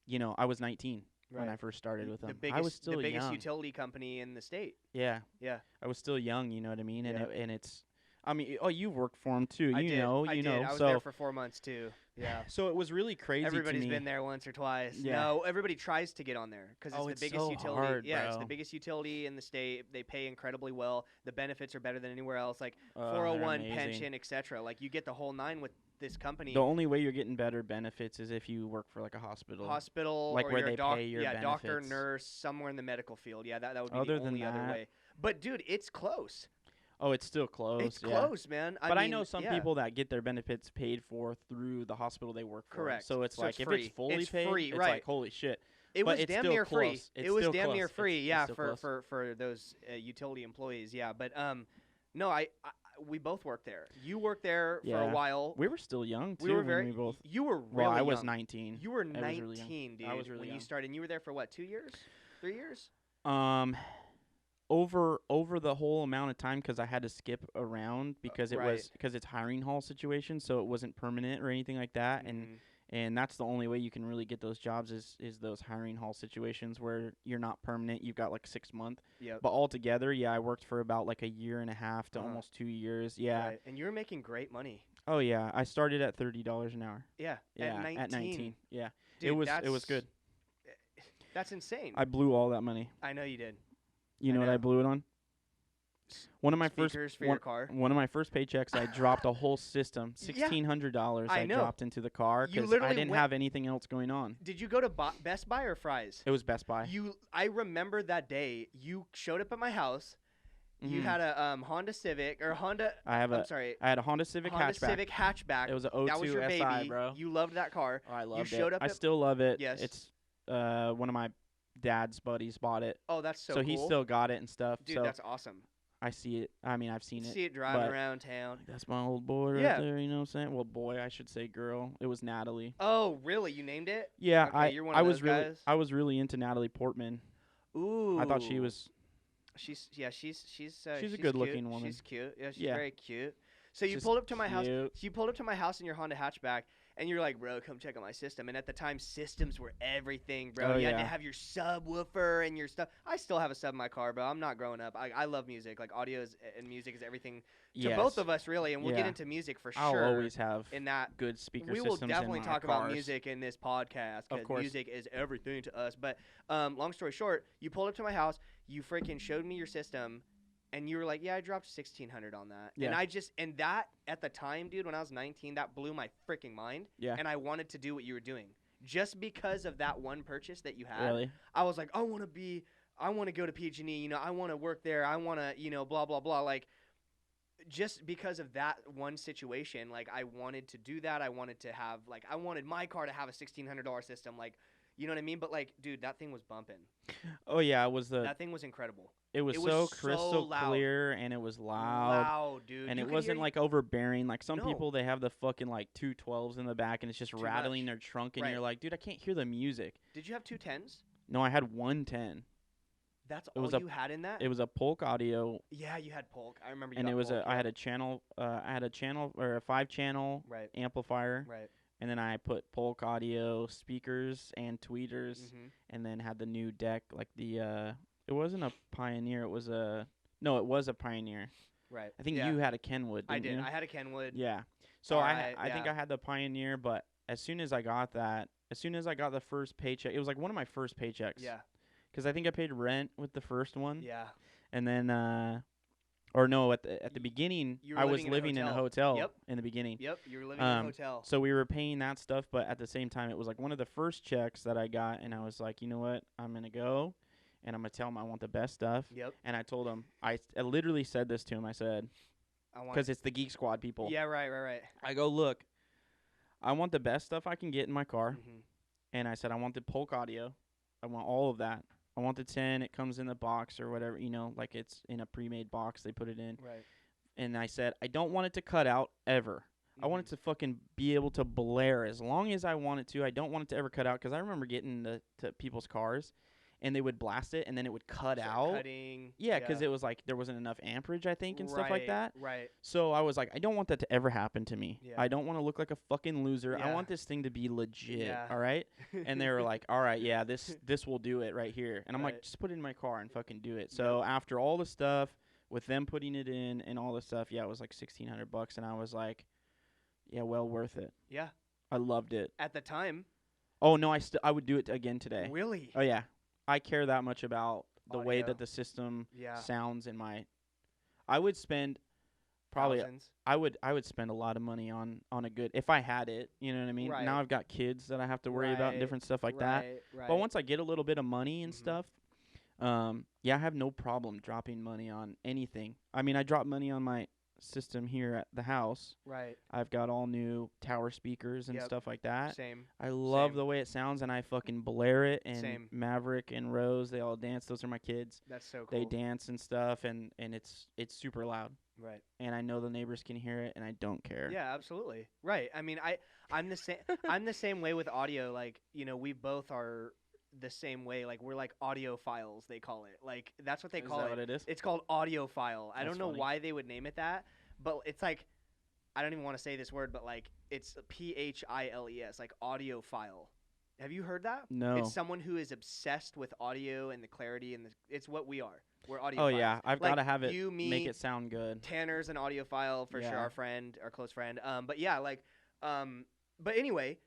You know, I was 19 when I Right. first started with them. The biggest, I was still the biggest young. utility company in the state. Yeah, Yeah. I was still young. You know what I mean? And Yeah. and it's, I mean, oh, you worked for them too. I You did. know, I you did. know. I was so there for 4 months too. Yeah. so it was really crazy. Everybody's to me. been there once or twice. Yeah. No, everybody tries to get on there because it's Oh, the it's biggest so utility. hard, Yeah, it's the bro. biggest utility in the state. They pay incredibly well. The benefits are better than anywhere else, like They're 401 amazing. pension, etc. Like you get the whole nine with this company. The only way you're getting better benefits is if you work for like a hospital. Hospital, Like or where you're a they pay your doctor, benefits. nurse, somewhere in the medical field. Yeah, that would be Other the than only other that- way. But dude, it's close. Oh, it's still close. It's yeah. close, man. But I mean, know some yeah. people that get their benefits paid for through the hospital they work for. Correct. So it's So like it's if free. it's fully It's paid, free, it's right. like holy shit. It But was it's damn still near free. close. It's It was still damn near close. free. It's Yeah, still for, close. for those utility employees. Yeah, but no, we both worked there. You worked there for Yeah. a while. We were still young too. We were when very. we both. You were really Well, I was young. 19. You were I was really young. 19, dude. I was really when young. you started. And you were there for what? 2 years? 3 years? Over the whole amount of time, because I had to skip around because it right. was because it's hiring hall situation, so it wasn't permanent or anything like that, Mhm. and that's the only way you can really get those jobs is those hiring hall situations where you're not permanent. You've got like 6 month, Yep. but altogether, yeah, I worked for about like a year and a half to Uh-huh. almost 2 years. Yeah. Right. And you were making great money. Oh yeah, I started at $30 an hour. Yeah. Yeah, At 19. Yeah, Dude, it was that's- good. That's insane. I blew all that money. I know you did. You I know what I know. blew it on? One of my Speakers for one, your car. one of my first paychecks, I dropped a whole system, Yeah. $1,600. I know. dropped into the car You because I literally didn't went- have anything else going on. Did you go to Best Buy or Fry's? It was Best Buy. I remember that day. You showed up at my house. You Mhm. had a Honda Civic or Honda. I have I'm sorry. I had a Honda Civic Honda hatchback. Civic hatchback. It was a that was 02 your SI, baby. bro. You loved that car. Oh, I loved showed it. up I at- still love it. Yes. It's one of my dad's buddies bought it, Oh, that's so so cool. he still got it and stuff. Dude, so that's awesome. I see it. I mean, I've seen it. See it driving but- around town. That's my old boy right Yeah. there. You know what I'm saying? Well, boy, I should say girl. It was Natalie. Oh, really? You named it? Yeah, Okay, you're one I of was those really guys? I was really into Natalie Portman. Ooh. I thought she was. She's She's a cute. good-looking woman. She's cute. Yeah, she's Yeah. very cute. So you She's pulled up to my house. cute. So you pulled up to my house in your Honda hatchback, and you're like, "Bro, come check out my system." And at the time, systems were everything, bro. Oh, you had to yeah. have your subwoofer and your stuff. I still have a sub in my car, bro. I'm not growing up. I love music. Like audio and music is everything to both of us, really. And we'll get Yeah. into music for I'll sure. always have in that. good speaker We will systems definitely in my talk about cars. music in this podcast Of because course. music is everything to us. But long story short, you pulled up to my house, you freaking showed me your system, and you were like, "Yeah, I dropped $1,600 on that." Yeah. And that at the time, dude, when I was 19, that blew my freaking mind. Yeah. And I wanted to do what you were doing just because of that one purchase that you had. Really? I was like, I want to go to PG&E. You know, I want to work there. I want to, blah blah blah. Like, just because of that one situation, like I wanted to do that. I wanted to have I wanted my car to have a $1,600 system, like you know what I mean. But like, dude, that thing was bumping. Oh yeah, it was That thing was incredible. it was It was so so crystal loud. clear, and it was loud. Loud, dude. And You it could hear wasn't like overbearing. Like some No. people, they have the fucking like 212s in the back, and it's just Too rattling much. their trunk, and Right. you're like, dude, I can't hear the music. Did you have 210s? No, I had 110. That's It was all a- you had in that? It was a Polk audio, Yeah, you had Polk. I remember you and got it was Polk, I had a channel. I had a channel or a 5-channel Right, amplifier, right. and then I put Polk audio speakers and tweeters, Mm-hmm. and then had the new deck, like the. It wasn't a Pioneer. It was a. No, it was a Pioneer. Right. I think yeah, you had a Kenwood, I didn't did. you? I had a Kenwood. Yeah. So Alright, I think yeah. I had the Pioneer, but as soon as I got that, as soon as I got the first paycheck, it was like one of my first paychecks. Yeah, Because I think I paid rent with the first one, yeah. and then or no, at the beginning You were I was living in a living in a hotel. hotel Yep. in the beginning. Yep, you were living in a hotel. So we were paying that stuff, but at the same time, it was like one of the first checks that I got, and I was like, you know what, I'm gonna go, and I'm gonna tell him I want the best stuff. Yep. And I told him, I literally said this to him. I said, I want. because it's the Geek Squad people. Yeah, right. I go, look, I want the best stuff I can get in my car. Mm-hmm. And I said, I want the Polk audio. I want all of that. I want the 10. It comes in the box or whatever, like it's in a pre-made box. They put it in. Right. And I said, I don't want it to cut out ever. I want it to fucking be able to blare as long as I want it to. I don't want it to ever cut out, because I remember getting to people's cars, and they would blast it, and then it would cut out. Cutting. Yeah, because it was like there wasn't enough amperage, I think, and stuff like that. Right. So I was like, I don't want that to ever happen to me. Yeah. I don't want to look like a fucking loser. I Yeah. want this thing to be legit. Yeah. All right. And they were like, all right, yeah, this will do it right here. And I'm like, Right. just put it in my car and fucking do it. So after all the stuff with them putting it in and all the stuff, yeah, it was like $1,600, and I was like, yeah, well worth it. Yeah. I loved it. At the time. Oh no, I would do it again today. Really? Oh yeah, I care that much about the way Audio. that the system Yeah. sounds in my. I would spend probably. Thousands. I would spend a lot of money on a good, if I had it, you know what I mean? Right. Now I've got kids that I have to worry about and Right, different stuff like that. Right. But once I get a little bit of money and Mhm. stuff, yeah, I have no problem dropping money on anything. I mean, I drop money on my system here at the house. Right. I've got all new tower speakers and Yep. stuff like that. Same. I love Same. the way it sounds, and I fucking blare it. And Same. Maverick and Rose, they all dance. Those are my kids. That's so cool. They dance and stuff, and it's super loud. Right. And I know the neighbors can hear it, and I don't care. Yeah, absolutely. Right. I mean, I'm the same. I'm the same way with audio. Like, we both are the same way. Like, we're like audiophiles, they call it. Like, that's what they Is call that it. what it is? It's called audiophile. I That's don't know funny. why they would name it that, but it's like, I don't even want to say this word, but like, it's PHILES, like audiophile. Have you heard that? No. It's someone who is obsessed with audio and the clarity, and it's what we are. We're audiophiles. Oh yeah, I've Like, got to have it you, me, make it sound good. Tanner's an audiophile for sure, Yeah. our close friend. But yeah, but anyway,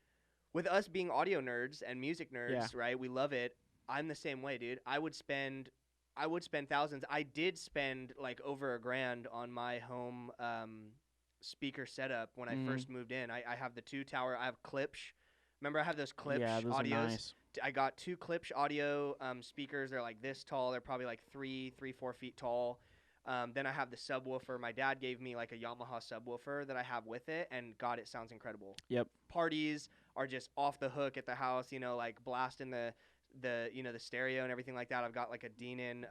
with us being audio nerds and music nerds, Yeah. right? We love it. I'm the same way, dude. I would spend thousands. I did spend like over $1,000 on my home speaker setup when I Mhm. first moved in. I have the 2-tower. I have Klipsch. Remember, I have those Klipsch Yeah, those audios. are nice. I got 2 Klipsch audio speakers. They're like this tall. They're probably like 4 feet tall. Then I have the subwoofer. My dad gave me like a Yamaha subwoofer that I have with it, and God, it sounds incredible. Yep. Parties are just off the hook at the house, like blasting the stereo and everything like that. I've got like a Denon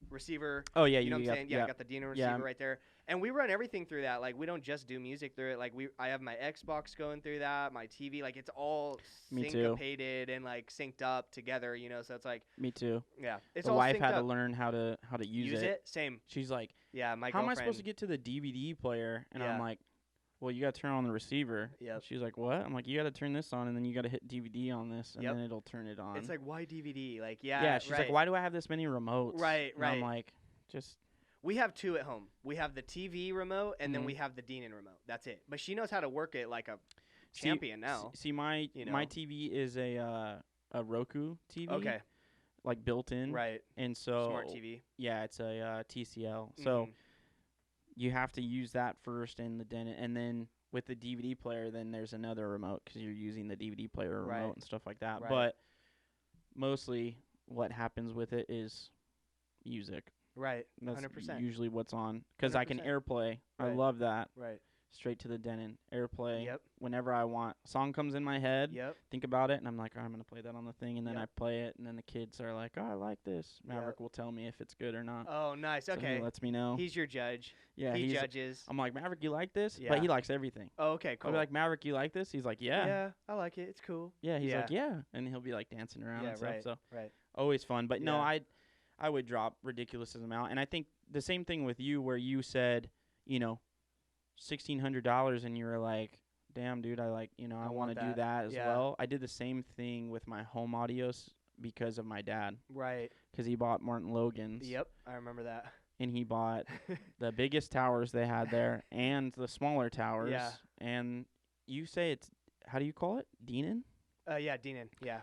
receiver. Oh yeah, You know what I'm got, saying? Yeah, I got the Denon Yeah. receiver right there. And we run everything through that. Like, we don't just do music through it. Like, I have my Xbox going through that, my TV. Like, it's all Me too. syncopated and like synced up together. So it's like, Me too. yeah, it's The all wife synced had to up. learn how to use it. Same. She's like, Yeah, my how am I girlfriend. supposed to get to the DVD player? And I'm Yeah. like, well, you got to turn on the receiver. Yep. She's like, what? I'm like, you got to turn this on, and then you got to hit DVD on this, and Yep. then it'll turn it on. It's like, why DVD? Like, yeah. yeah, she's right. like, why do I have this many remotes? Right, And I'm right. like, just We have 2 at home. We have the TV remote, and then Mhm. we have the Denon remote. That's it. But she knows how to work it like a See- champion now. See, my you my know. TV is a Roku TV. Okay. Like built in. Right. And so Smart TV. Yeah, it's a TCL. So Mhm. you have to use that first in the Denon, and then with the DVD player, then there's another remote because you're using the DVD player remote Right. and stuff like that. Right. But mostly, what happens with it is music. Right. That's 100%. usually what's on because I can 100%. AirPlay. I Right. love that. Right. Straight to the Denon AirPlay. Yep. Whenever I want, song comes in my head. Yep. Think about it, and I'm like, I'm gonna play that on the thing, and then Yep. I play it, and then the kids are like, oh, I like this. Maverick Yep. will tell me if it's good or not. Oh, nice. So Okay. he lets me know. He's your judge. Yeah, he he's. judges. I'm like, Maverick, you like this? Yeah. But he likes everything. Oh, okay, I'll cool. be like, Maverick, you like this? He's like, yeah. Yeah, I like it. It's cool. Yeah, he's Yeah. like, yeah, and he'll be like dancing around Yeah, and stuff. right. So Right. always fun. But no, Yeah. I would drop ridiculous amount, and I think the same thing with you, where you said, $1,600, and you were like, damn, dude, I I want to want do that as Yeah. well. I did the same thing with my home audios because of my dad, Right. because he bought Martin Logan's. Yep. I remember that. And he bought the biggest towers they had there and the smaller towers. Yeah. And you say it's, how do you call it? Denon? Yeah, Denon. Yeah.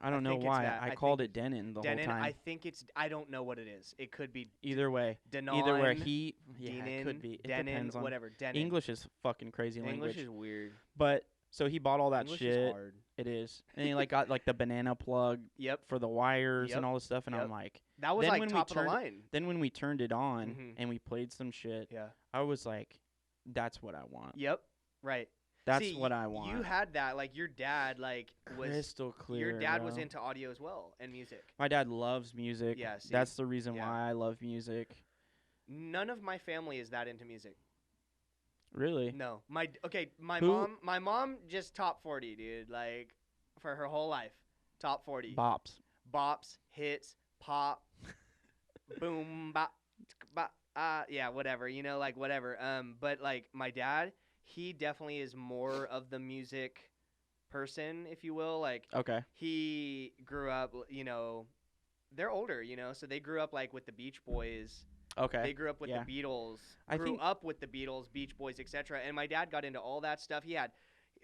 I don't know think it's why. that. I I called it Denon the Denon. whole time. I think it's. I don't know what it is. It could be Either way. Denon. Either way, it Denon, could be. It Denon, depends on. whatever. Denon. English is fucking crazy English language. is weird. But so he bought all that English shit. is hard. It is. And he got the banana plug Yep. for the wires Yep. and all this stuff, and Yep. I'm like, That was Then like when we top of the turned- line. then when we turned it on Mhm. and we played some shit, Yeah. I was like, that's what I want. Yep. Right. That's See, what I want. You had that. Like your dad. Was. Crystal clear. Your dad was bro. into audio as well and music. My dad loves music. Yeah, see? That's the reason Yeah. why I love music. None of my family is that into music. Really? No. My Who- mom just top 40, dude. Like for her whole life. Top 40. Bops. Bops, hits, pop, boom, bop, bop, yeah, whatever, whatever. But like my dad, he definitely is more of the music person, if you will. Like Okay. he grew up, they're older, so they grew up like with the Beach Boys. Okay. They grew up with Yeah. the Beatles. I Grew think- up with the Beatles, Beach Boys, etc. And my dad got into all that stuff.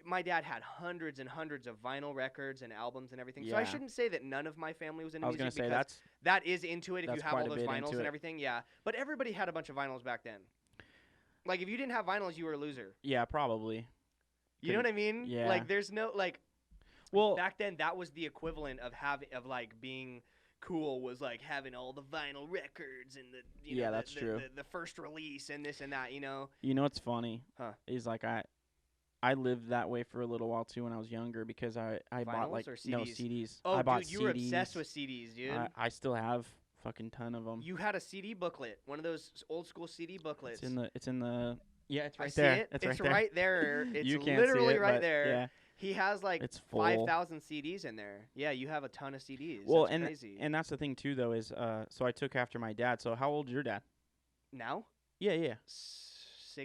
My dad had hundreds and hundreds of vinyl records and albums and everything. So I Yeah. shouldn't say that none of my family was into I was music gonna say because that's that is into it if you that's have quite all a those bit vinyls into and it. everything. Yeah. But everybody had a bunch of vinyls back then. Like if you didn't have vinyls, you were a loser. yeah, probably. You know what I mean? Yeah. Like there's no Well, back then that was the equivalent of being cool was like having all the vinyl records and Yeah, that's true. The first release and this and that, you know what's funny? Huh. Is like I lived that way for a little while too when I was younger because I bought Vinyls or no CDs? CDs. Oh, I bought dude, you were CDs. obsessed with CDs, dude. I still have fucking ton of them. You had a CD booklet, one of those old school CD booklets. It's in the yeah, it's I right see there. it. It's It's right there. It's You can't literally see it, right but there. Yeah. He has like It's full. 5,000 CDs in there. Yeah, you have a ton of CDs. Well, That's crazy. and that's the thing too though is so I took after my dad. So how old's your dad? now, Yeah.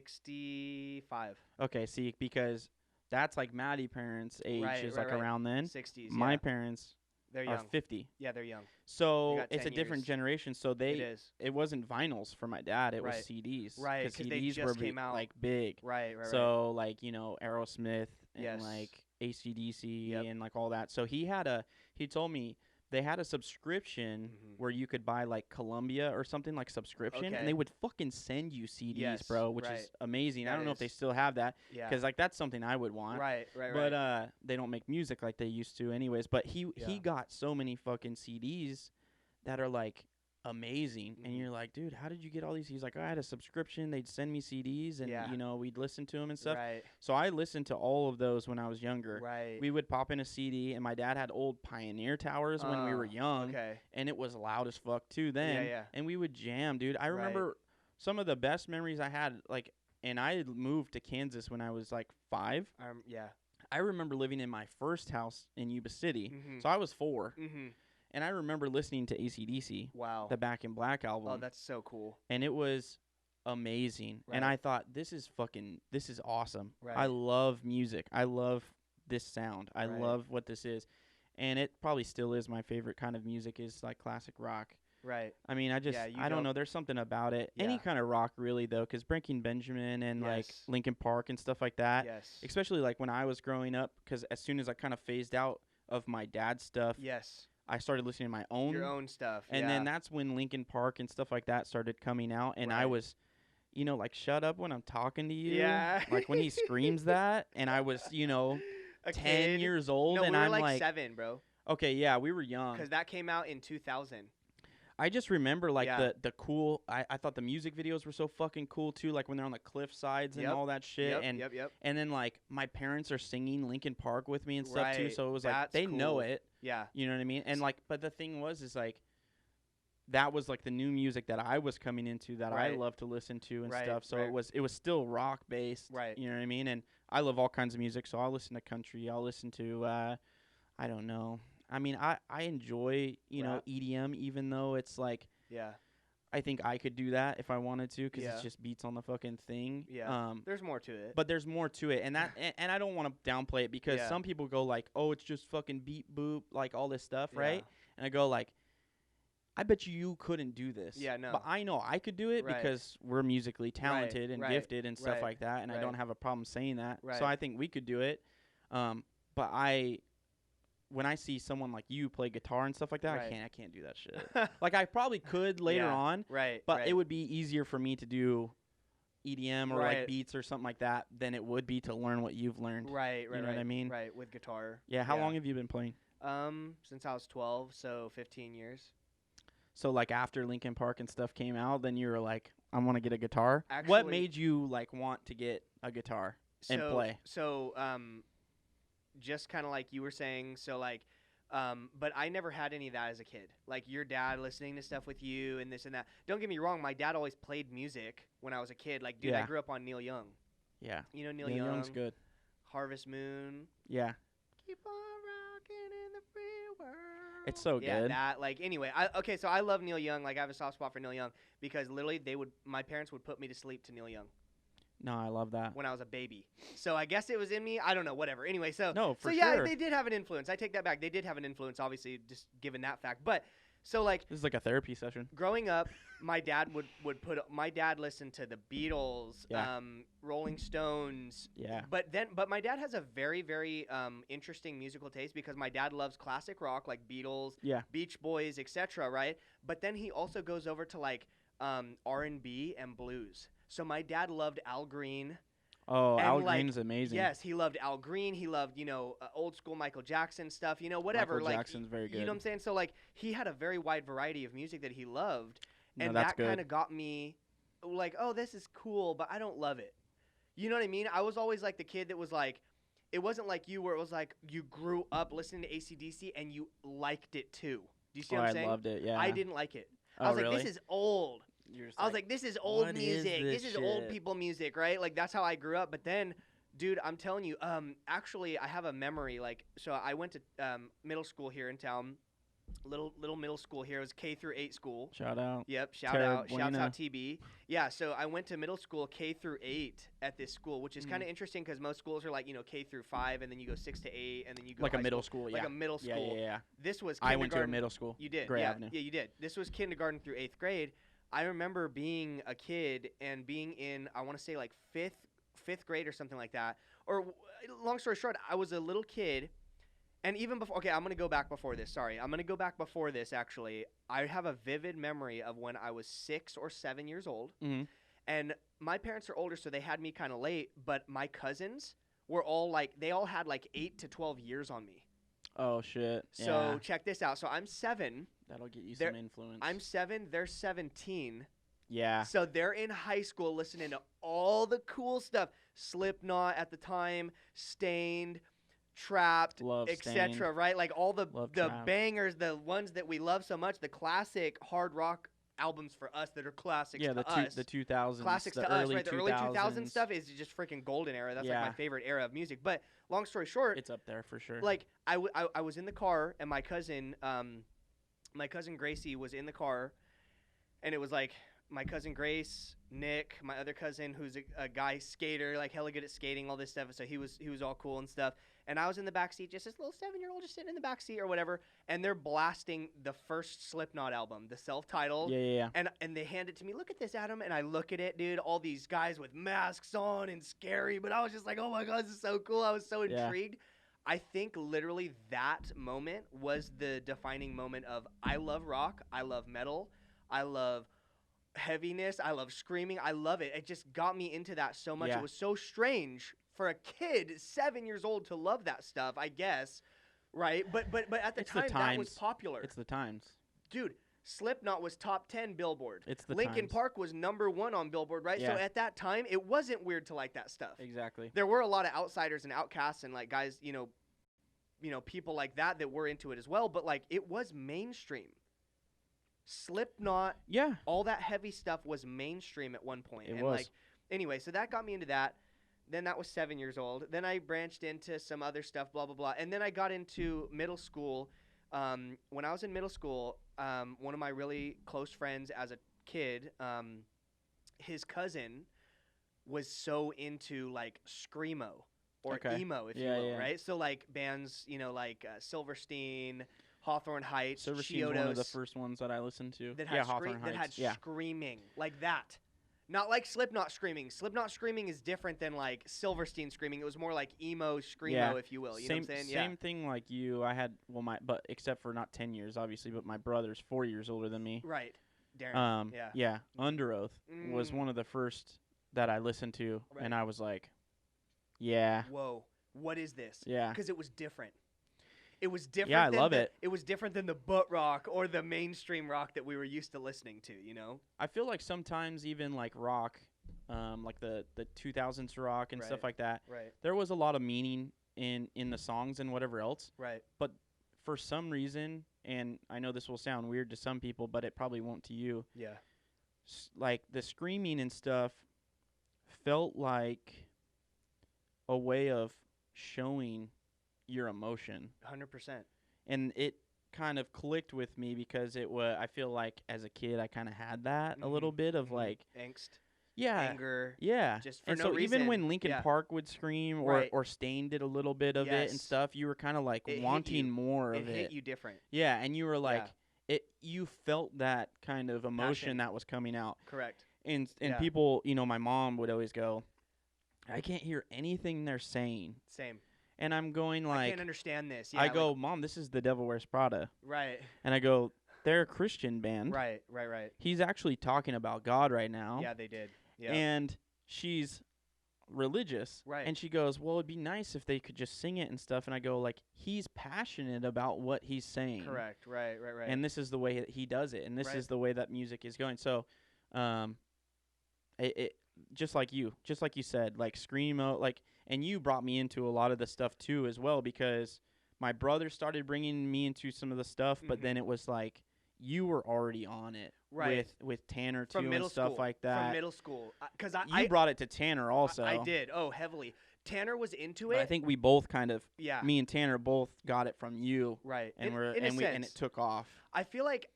65, Okay, see, because that's like Maddie parents' age Right, is right, like right. around then. 60s. My yeah. parents They're are young. 50. Yeah, they're young. So got it's a 10 different years. generation. So It is. it wasn't vinyls for my dad. It was Right. CDs. Right, Because 'cause they CDs just were came out. like big. Right. So like Aerosmith and Yes. like AC/DC Yep. and like all that. So he told me they had a subscription Mhm. where you could buy like Columbia or something like subscription, Okay. and they would fucking send you CDs, Yes, bro, which right. is amazing. I That don't know if they is. still have that Yeah. because like that's something I would want. Right. But they don't make music like they used to, anyways. But he Yeah. got so many fucking CDs that are like amazing, and Mhm. you're like, dude, how did you get all these? He's like, I had a subscription. They'd send me CDs, and Yeah. we'd listen to them and stuff. Right. So I listened to all of those when I was younger. Right. We would pop in a CD, and my dad had old Pioneer towers when we were young, Okay. and it was loud as fuck too then. Yeah. And we would jam, dude. I Right. remember some of the best memories I had, like, and I had moved to Kansas when I was like 5. Yeah. I remember living in my first house in Yuba City, Mhm. so I was 4, Mhm. and I remember listening to AC/DC, Wow. the Back in Black album, Oh, that's so cool. and it was amazing. Right. And I thought, this is awesome. Right. I love music. I love this sound. I Right. love what this is, and it probably still is my favorite kind of music is like classic rock. Right. I mean, I you don't know. There's something about it. Yeah. Any kind of rock, really, though, because Breaking Benjamin and like Yes. Linkin Park and stuff like that. Yes. Especially like when I was growing up, because as soon as I kind of phased out of my dad's stuff, Yes. I started listening to my own. Your own stuff. And yeah. then that's when Linkin Park and stuff like that started coming out, and I Right. was, like, shut up when I'm talking to you. Yeah. Like when he screams that, and I was, A 10 kid. years old, No, and we were I'm like like, 7, bro. okay, yeah, we were young. Because that came out in 2000. I just remember like Yeah. the cool. I thought the music videos were so fucking cool too. Like when they're on the cliff sides and Yep. all that shit. Yep. And then like my parents are singing Linkin Park with me and stuff too. Right. So it was like That's they know cool. it. Yeah. You know what I mean? And like, but the thing is like that was like the new music that I was coming into that I Right. love to listen to and Right, stuff. So right. it was still rock based. Right. You know what I mean? And I love all kinds of music. So I'll listen to country. I'll listen to I don't know. I mean, I enjoy Rap. know EDM even though it's like. Yeah. I think I could do that if I wanted to because Yeah. it's just beats on the fucking thing. Yeah. There's more to it. But there's more to it, and that and I don't want to downplay it because Yeah. some people go like, "Oh, it's just fucking beat boop, like all this stuff, Yeah. right?" And I go like, "I bet you couldn't do this." Yeah, no. But I know I could do it Right. because we're musically talented and right, gifted and stuff right, like that, and I don't right. have a problem saying that. Right. So I think we could do it. But when I see someone like you play guitar and stuff like that, Right. I can't do that shit. Like I probably could later Yeah. on, Right. but right. it would be easier for me to do EDM or Right. like beats or something like that than it would be to learn what you've learned. Right. know what I mean? Right. With guitar. Yeah, how long have you been playing? Since I was 12, so 15 years. So like after Linkin Park and stuff came out, then you were like, I want to get a guitar. What Actually- made you like want to get a guitar and play? So, just kind of like you were saying, so like, but I never had any of that as a kid. Like your dad listening to stuff with you and this and that. Don't get me wrong, my dad always played music when I was a kid. Like, dude, I Yeah. grew up on Neil Young. Yeah. You know Neil Neil Young? Young's good. Harvest Moon. Yeah. Keep on rocking in the free world. It's so Yeah, good. that like anyway. Okay, so I love Neil Young. Like I have a soft spot for Neil Young because literally my parents would put me to sleep to Neil Young No, I love that. when I was a baby. So I guess it was in me. I don't know. Whatever. Anyway, so No, for so yeah, sure. they did have an influence. I take that back. They did have an influence, obviously, just given that fact. But so like This is like a therapy session. growing up, my dad would put my dad listened to the Beatles, Yeah. Rolling Stones. Yeah. But my dad has a very very interesting musical taste because my dad loves classic rock like Beatles, Yeah. Beach Boys, etc. Right? But then he also goes over to like R&B and blues. So my dad loved Al Green. Oh, And, Al like, Green's amazing. Yes, he loved Al Green. He loved, old school Michael Jackson stuff, whatever. Michael like, Jackson's very You know what I'm good. saying? So, like, he had a very wide variety of music that he loved. No, And that's that good. kind of got me, like, oh, this is cool, but I don't love it. You know what I mean? I was always, like, the kid that was, like, it wasn't like you where it was, like, you grew up listening to AC/DC and you liked it, too. Do you see Oh, what I'm I saying? loved it. Yeah. I didn't like it. Oh, I was really? like, this is old. You're just I was like, this is old "What is music. This this is old shit?" people music, right? Like that's how I grew up. But then, dude, I'm telling you, actually, I have a memory. Like, so I went to middle school here in town, little middle school here. It was K through 8 school. Shout out. Yep, shouts Buena. out TB. Yeah, so I went to middle school K through 8 at this school, which is kind of interesting because most schools are like K through 5, and then you go 6 to 8, and then you go Like a high middle school, school, like yeah. a middle Yeah, school. yeah. This was I went to a kindergarten- middle school. You did, Gray yeah, Avenue. yeah, you did. This was kindergarten through 8th grade. I remember being a kid and being in, I want to say like fifth grade or something like that. Or long story short, I was a little kid, and even before. Okay, I'm gonna go back before this. Sorry, I'm gonna go back before this. Actually, I have a vivid memory of when I was 6 or 7 years old, Mhm. and my parents are older, so they had me kind of late. But my cousins were all like, they all had like 8 to 12 years on me. Oh shit. So yeah. check this out. So I'm 7. That'll get you They're- some influence. I'm 7. They're 17. yeah. So they're in high school listening to all the cool stuff. Slipknot at the time, Stained, Trapped, Love etc. Stained. Right? Like all the Love the Trapped. bangers, the ones that we love so much, the classic hard rock albums for us that are classics Yeah, to the us. the 2000s, Classics the to early us, right? The early 2000s stuff is just freaking golden era. That's like Yeah. my favorite era of music. But long story short, It's up there for sure. like I was in the car and my cousin Gracie was in the car, and it was like my cousin Grace, Nick, my other cousin who's a guy skater, like hella good at skating, all this stuff. So he was all cool and stuff. And I was in the back seat, just this little 7-year-old just sitting in the back seat or whatever. And they're blasting the first Slipknot album, the self-titled. yeah. And they hand it to me. Look at this, Adam. And I look at it, dude. All these guys with masks on and scary. But I was just like, oh my God, this is so cool. I was so Yeah. intrigued. I think literally that moment was the defining moment of I love rock. I love metal. I love heaviness. I love screaming. I love it. It just got me into that so much. Yeah. It was so strange for a kid 7 years old to love that stuff, I guess. Right? But at the It's the time that was times. popular. It's the times. Dude, Slipknot was top 10 Billboard. It's the Linkin times. Park was number 1 on Billboard, right? So Yeah. at that time, it wasn't weird to like that stuff. Exactly. There were a lot of outsiders and outcasts and like guys, people like that were into it as well. But like it was mainstream. Slipknot, Yeah. all that heavy stuff was mainstream at one point. It and was. like anyway, so that got me into that. Then that was 7 years old. Then I branched into some other stuff, blah, blah, blah. And then I got into middle school. When I was in middle school, one of my really close friends as a kid, his cousin was so into like screamo or Okay. emo, if Yeah, you will, yeah. right? So like bands, like Silverstein, Hawthorne Heights, Silverstein's one of the Chiodos first ones that I listened to. that yeah, had, Hawthorne that Heights. had Yeah. screaming like that. Not like Slipknot screaming. Slipknot screaming is different than like Silverstein screaming. It was more like emo screamo, Yeah. if you will. You Same, know what I'm saying? same thing like you. I had but except for not 10 years, obviously, but my brother's 4 years older than me. Yeah. Right. Darren. Yeah. Yeah. Under Oath was Mm. one of the first that I listened to, Right. and I was like, yeah, Whoa. What is this? yeah. Because it was different. It was different. Yeah, I than love the, it. It was different than the butt rock or the mainstream rock that we were used to listening to. You know. I feel like sometimes even like rock, like the 2000s rock and stuff Right. like that, Right. there was a lot of meaning in the songs and whatever else. Right. For some reason, and I know this will sound weird to some people, but it probably won't to you, Yeah. like the screaming and stuff felt like a way of showing your emotion. 100%. And it kind of clicked with me because I feel like as a kid I kind of had that a little bit of like angst, yeah, anger. yeah. Just for and no so reason. even when Linkin Yeah. Park would scream Right. or Stain did a little bit of it and Yes. stuff, you were kind of like It hit wanting you. more It of hit it. you different. Yeah, and you were like Yeah. you felt that kind of emotion Passion. that was coming out. Correct. And Yeah. people, my mom would always go, I can't hear anything they're saying. Same. And I'm going I like can't understand this. Yeah, I like- go, Mom, this is the Devil Wears Prada. right. And I go, they're a Christian band. Right. He's actually talking about God right now. Yeah, they did. Yeah. And she's religious. Right. And she goes, well, it'd be nice if they could just sing it and stuff. And I go, like, he's passionate about what he's saying. Correct. Right. And this is the way that he does it. And this Right. is the way that music is going. So, it just like you said, like screamo, like, and you brought me into a lot of the stuff too as well, because my brother started bringing me into some of the stuff, but Mhm. then it was like you were already on it Right. with Tanner From too middle and stuff school. like that. From middle school. Because You brought it to Tanner also. I did. Oh, heavily. Tanner was into But it. I think we both kind of, yeah. me and Tanner both got it from you, Right. and in, we're in a and we and it sense. took off. I feel like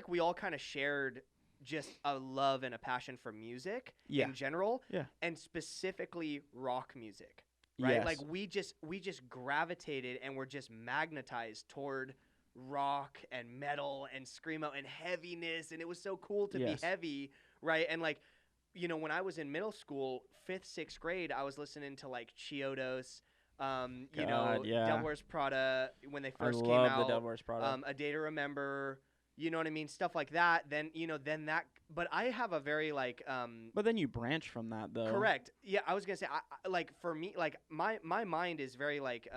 we all kind of shared just a love and a passion for music Yeah. in general, Yeah. and specifically rock music, right? Yes. Like we just gravitated and were just magnetized toward rock and metal and screamo and heaviness, and it was so cool to Yes. be heavy, right? And like, when I was in middle school, 5th, 6th grade, I was listening to like Chiodos, God, yeah. Devil Wears Prada when they I first came love out. the Devil Wears Prada. A Day to Remember, you know what I mean? Stuff like that. Then, then that, but I have a very like, but then you branch from that though. correct. Yeah. I was going to say, like for me, like my mind is very like,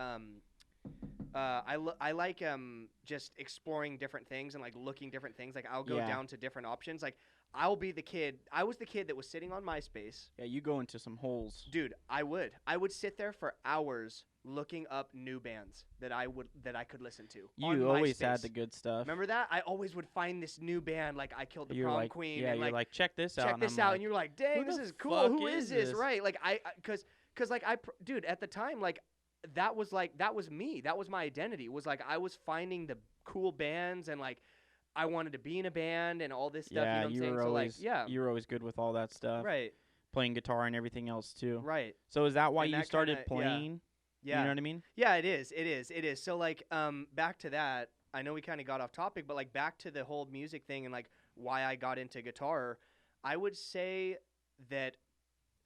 I like just exploring different things and like looking different things. Like I'll go Yeah. down to different options. Like I was the kid that was sitting on MySpace. Yeah, you go into some holes. Dude, I would sit there for hours looking up new bands that I could listen to. on You always had MySpace. the good stuff. Remember that? I always would find this new band, like I Killed the You're Prom like, Queen, yeah, and you're like, check this out. check and this I'm out, like, and you're like, dang, who this the is cool. fuck Who is is this? this? Right? Like because like dude, at the time, like that was me. That was my identity. Was like I was finding the cool bands, and like I wanted to be in a band and all this stuff. yeah, you know what I'm saying? were So always, like, yeah, you were always good with all that stuff. right, Playing guitar and everything else too. right. So is that why And you that started kinda- yeah. playing? Yeah. You know what I mean? Yeah, it is. So like back to that, I know we kind of got off topic, but like back to the whole music thing and like why I got into guitar, I would say that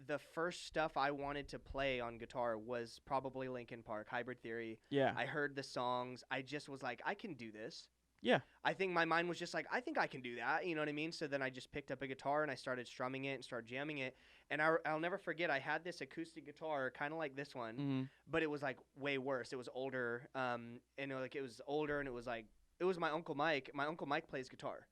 the first stuff I wanted to play on guitar was probably Linkin Park, Hybrid Theory. Yeah. I heard the songs, I just was like, I can do this. Yeah. I think my mind was just like, I think I can do that, you know what I mean? So then I just picked up a guitar and I started strumming it and started jamming it. And I'll never forget, I had this acoustic guitar, kind of like this one, Mm-hmm. but it was like way worse. It was older, and it was older, and it was like it was my Uncle Mike. My Uncle Mike plays guitar.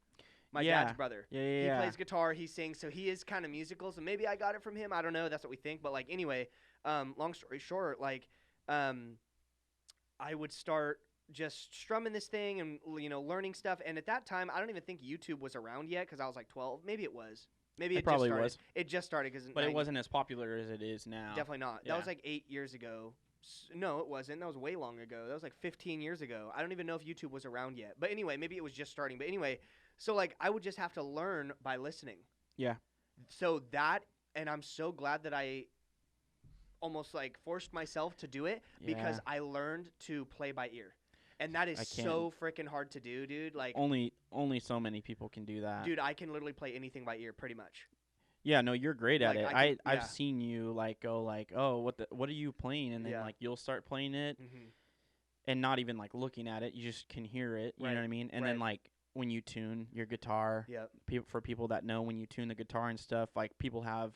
My Yeah. dad's brother. Yeah. He plays guitar. He sings. So he is kind of musical. So maybe I got it from him. I don't know. That's what we think. But like anyway, long story short, like I would start just strumming this thing and learning stuff. And at that time, I don't even think YouTube was around yet because I was like 12. Maybe it was. Maybe it probably just started. was. It just started because. But it wasn't as popular as it is now. Definitely not. Yeah. That was like 8 years ago. No, it wasn't. That was way long ago. That was like 15 years ago. I don't even know if YouTube was around yet. But anyway, maybe it was just starting. But anyway, so like I would just have to learn by listening. Yeah. So that, and I'm so glad that I almost like forced myself to do it because Yeah. I learned to play by ear. And that is so freaking hard to do, dude. Like only so many people can do that. Dude, I can literally play anything by ear pretty much. Yeah, no, you're great at Like, it. yeah. I've seen you like go like, oh, what are you playing? And then Yeah. like you'll start playing it Mm-hmm. and not even like looking at it. You just can hear it. You know what I mean? And then like when you tune your guitar, Yep. for people that know, when you tune the guitar and stuff, like people have,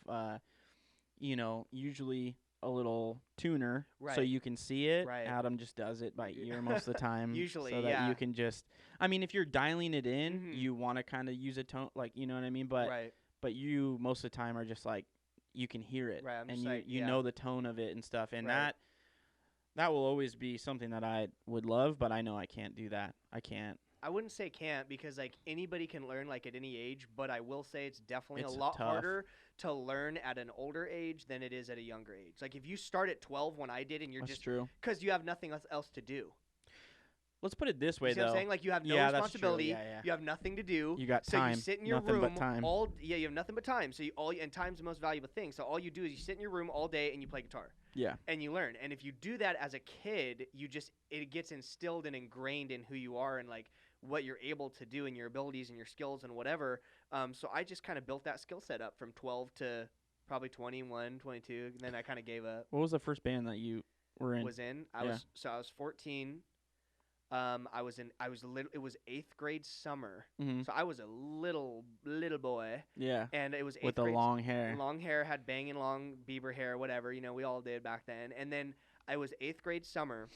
usually a little tuner so Right. you can see it. Right. Adam just does it by ear most of the time. Usually, so that yeah. you can just. I mean, if you're dialing it in, Mhm. you want to kind of use a tone, like you know what I mean. But Right. but you most of the time are just like you can hear it, Right, I'm and just you like, you yeah. know the tone of it and stuff, and Right. that will always be something that I would love, but I know I can't do that. I can't. I wouldn't say can't because like anybody can learn like at any age, but I will say it's definitely It's a lot tough. harder to learn at an older age than it is at a younger age. Like if you start at 12 when I did and you're That's just true. because you have nothing else to do. Let's put it this way, You see though. what I'm saying? Like you have no Yeah, that's true. responsibility. Yeah. You have nothing to do. You got so time. you sit in your Nothing room but time. you have nothing but time. So and time's the most valuable thing. So all you do is you sit in your room all day and you play guitar. Yeah. And you learn. And if you do that as a kid, it gets instilled and ingrained in who you are and like what you're able to do and your abilities and your skills and whatever. So I just kind of built that skill set up from 12 to probably 21, 22, and then I kind of gave up. What was the first band that you were in? I was 14. It was 8th grade summer. Mm-hmm. So I was a little boy. Yeah. And it was 8th With the grade. long hair. Long hair, had banging long Bieber hair, whatever, we all did back then. And then I was 8th grade summer,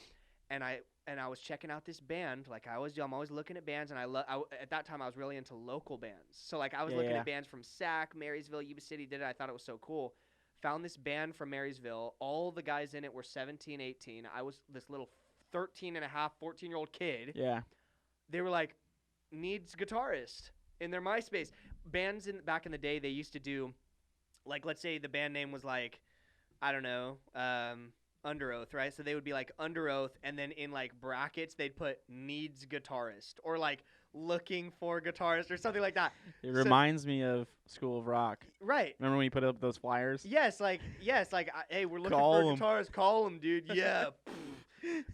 and I was checking out this band. Like I always do, I'm always looking at bands, and at that time I was really into local bands. So like I was looking at bands from Sac, Marysville, Yuba City. I thought it was so cool. Found this band from Marysville. All the guys in it were 17, 18. I was this little 13 and a half, 14-year-old kid. Yeah. They were like, needs guitarist in their MySpace. Bands back in the day, they used to do, like, let's say the band name was like, I don't know, Under Oath, right? So they would be like Under Oath, and then in like brackets, they'd put needs guitarist or like looking for guitarist or something like that. It reminds me of School of Rock. Right. Remember when you put up those flyers? Yes, hey, we're looking Call for 'em. guitarist. Call them, dude. Yeah.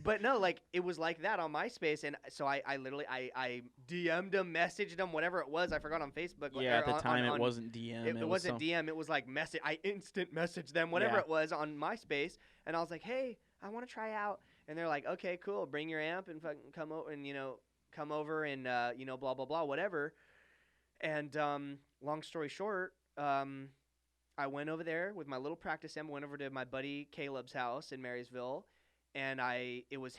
But no, like it was like that on MySpace, and so I literally DM'd them, messaged them, whatever it was. I forgot on Facebook. Yeah, at the time it wasn't DM. It wasn't DM. It was like message. I instant messaged them, whatever it was on MySpace, and I was like, hey, I want to try out, and they're like, okay, cool, bring your amp and fucking come over and blah blah blah, whatever. And long story short, I went over there with my little practice amp. Went over to my buddy Caleb's house in Marysville. And it was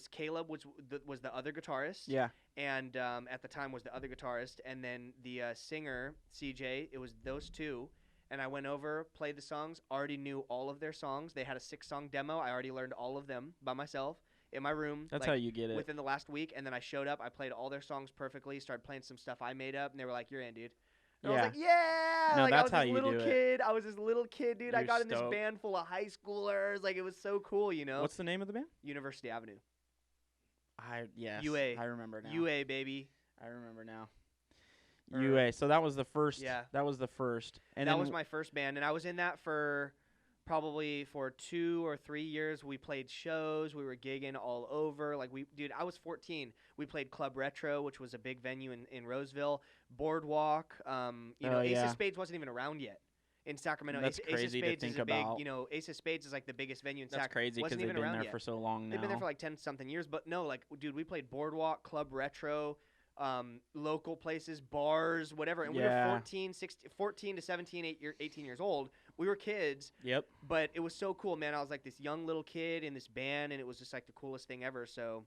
Caleb, which was the other guitarist. Yeah. And at the time was the other guitarist. And then the singer, CJ, it was those two. And I went over, played the songs, already knew all of their songs. They had a 6-song demo. I already learned all of them by myself in my room. That's how you get it. Within the last week. And then I showed up. I played all their songs perfectly, started playing some stuff I made up. And they were like, you're in, dude. And I was like, yeah! No, like, that's I how was this you little do it. kid. I was this little kid, dude. I You're got in this stoked. band full of high schoolers. Like, it was so cool, What's the name of the band? University Avenue. UA. I remember now. UA, baby. I remember now. Or- UA. So that was the first. Yeah. That was the first. And that then was my first band, and I was in that for probably for 2 or 3 years. We played shows. We were gigging all over. Like I was 14. We played Club Retro, which was a big venue in Roseville. Boardwalk. Ace of Spades wasn't even around yet in Sacramento. That's Ace of crazy to Spades think is a big, about. Ace of Spades is like the biggest venue in That's Sacramento. crazy because Wasn't they've even been around there yet. for so long now. They've been there for like 10-something years, but no, like, dude, we played Boardwalk, Club Retro, local places, bars, whatever, and we were 14 to 17, 18 years old. We were kids. Yep. But it was so cool, man. I was like this young little kid in this band, and it was just like the coolest thing ever. So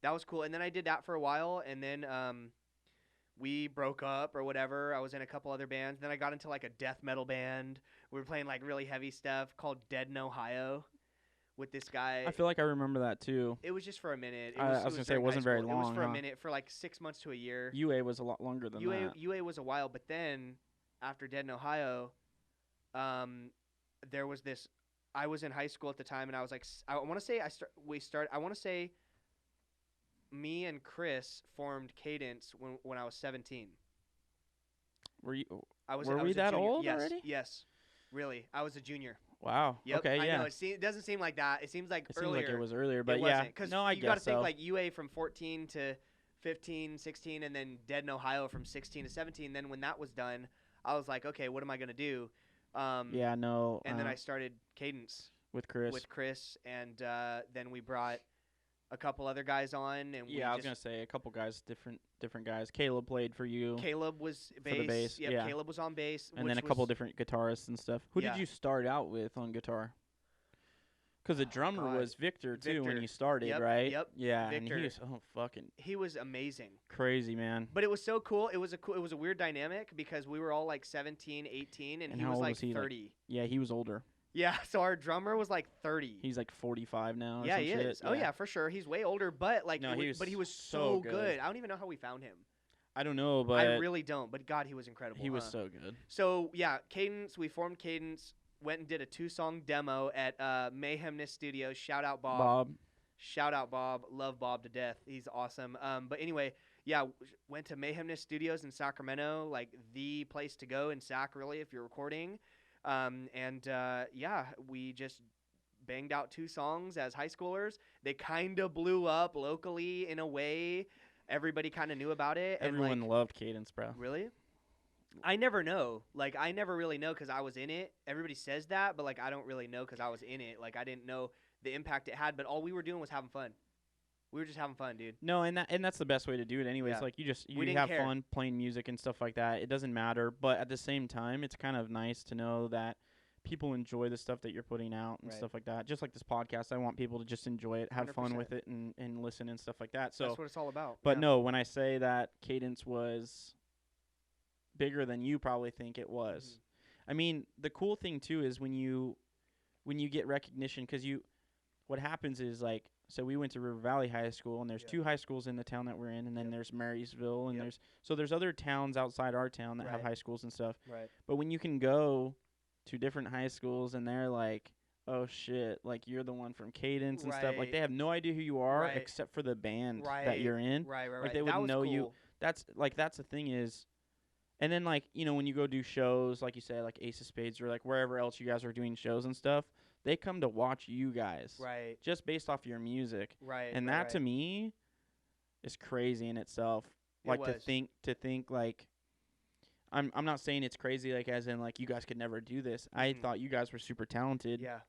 that was cool. And then I did that for a while, and then we broke up or whatever. I was in a couple other bands. Then I got into like a death metal band. We were playing like really heavy stuff called Dead in Ohio with this guy. I feel like I remember that too. It was just for a minute. I was gonna say it during wasn't high very school. It was long, for a huh? minute, for like 6 months to a year. UA was a lot longer than that. UA was a while, but then after Dead in Ohio, there was this. I was in high school at the time, and I was like, I want to say I want to say me and Chris formed Cadence when I was 17. Were you? I was Were I we was a that junior. old yes, already? Yes, really. I was a junior. Wow. Yep, Okay. I Yeah. know. It doesn't seem like that. It seems like It seems earlier. like it was earlier, but it yeah. wasn't, 'cause No, I you got to guess think so. like UA from 14 to 15, 16, and then Dead in Ohio from 16 to 17. Then when that was done, I was like, okay, what am I gonna do? Yeah. No. And then I started Cadence with Chris. with Chris, and then we brought a couple other guys on, and Yeah, I was gonna say a couple guys, different guys. Caleb played for you, Caleb was bass. for the bass. Yep, Yeah. Caleb was on bass, and which then a couple was- different guitarists and stuff. Who Yeah. did you start out with on guitar? Because the drummer God. was Victor too when Victor. you started, Yep, right? yep, Yeah, and Victor. he was fucking He was amazing. crazy, man. But it was so cool. It was a weird dynamic because we were all like 17, 18, and And he how was old like was he, like, 30. Yeah, he was older. Yeah, so our drummer was like 30. He's like 45 now. Or Yeah, some he shit. is. Oh yeah, for sure. He's way older, but like, No, but he was so so good. good. I don't even know how we found him. I don't know, but I really don't. But God, he was incredible. he was huh? so good. So yeah, Cadence. We formed Cadence. Went and did a 2-song demo at Mayhemness Studios. Shout out Bob. Shout out Bob. Love Bob to death. He's awesome. But anyway, yeah, went to Mayhemness Studios in Sacramento, like the place to go in Sac, really, if you're recording. Yeah, we just banged out 2 songs as high schoolers. They kind of blew up locally in a way. Everybody kind of knew about it. Everyone and, like, loved Cadence, bro. really? I never know. Like, I never really know because I was in it. Everybody says that, but, like, I don't really know because I was in it. Like, I didn't know the impact it had, but all we were doing was having fun. We were just having fun, dude. No, and that's the best way to do it anyways. Yeah. Like you We didn't have care. fun playing music and stuff like that. It doesn't matter, but at the same time, it's kind of nice to know that people enjoy the stuff that you're putting out and Right. stuff like that. Just like this podcast, I want people to just enjoy it, have fun 100%. with it and listen and stuff like that. So That's what it's all about. but yeah. no, when I say that Cadence was bigger than you probably think it was. Mm-hmm. I mean, the cool thing too is when you get recognition, because what happens is, like, so we went to River Valley High School, and there's Yeah. 2 high schools in the town that we're in, and then Yep. there's Marysville, and Yep. there's other towns outside our town that have Right. high schools and stuff. Right. But when you can go to different high schools and they're like, oh shit, like you're the one from Cadence and stuff, like Right. they have no idea who you are Right. except for the band that Right. you're in. Right. Like they that wouldn't was know cool. you. That's the thing is, and then like, you know, when you go do shows, like you said, like Ace of Spades or like wherever else you guys are doing shows and stuff, they come to watch you guys. Right. Just based off your music. Right. And that to me is crazy in itself. It Like was. to think like I'm not saying it's crazy like as in like you guys could never do this. I Mhm. thought you guys were super talented. Yeah.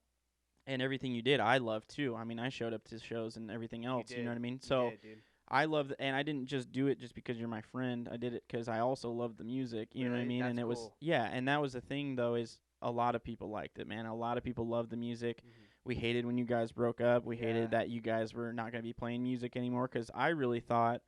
And everything you did, I loved too. I mean, I showed up to shows and everything else, you know did. what I mean? You So did, dude. I love and I didn't just do it just because you're my friend. I did it cuz I also loved the music, you know what I Really? mean? And That's it was cool. and that was the thing though is a lot of people liked it, man. A lot of people loved the music. Mhm. We hated when you guys broke up. We Yeah. hated that you guys were not going to be playing music anymore cuz I really thought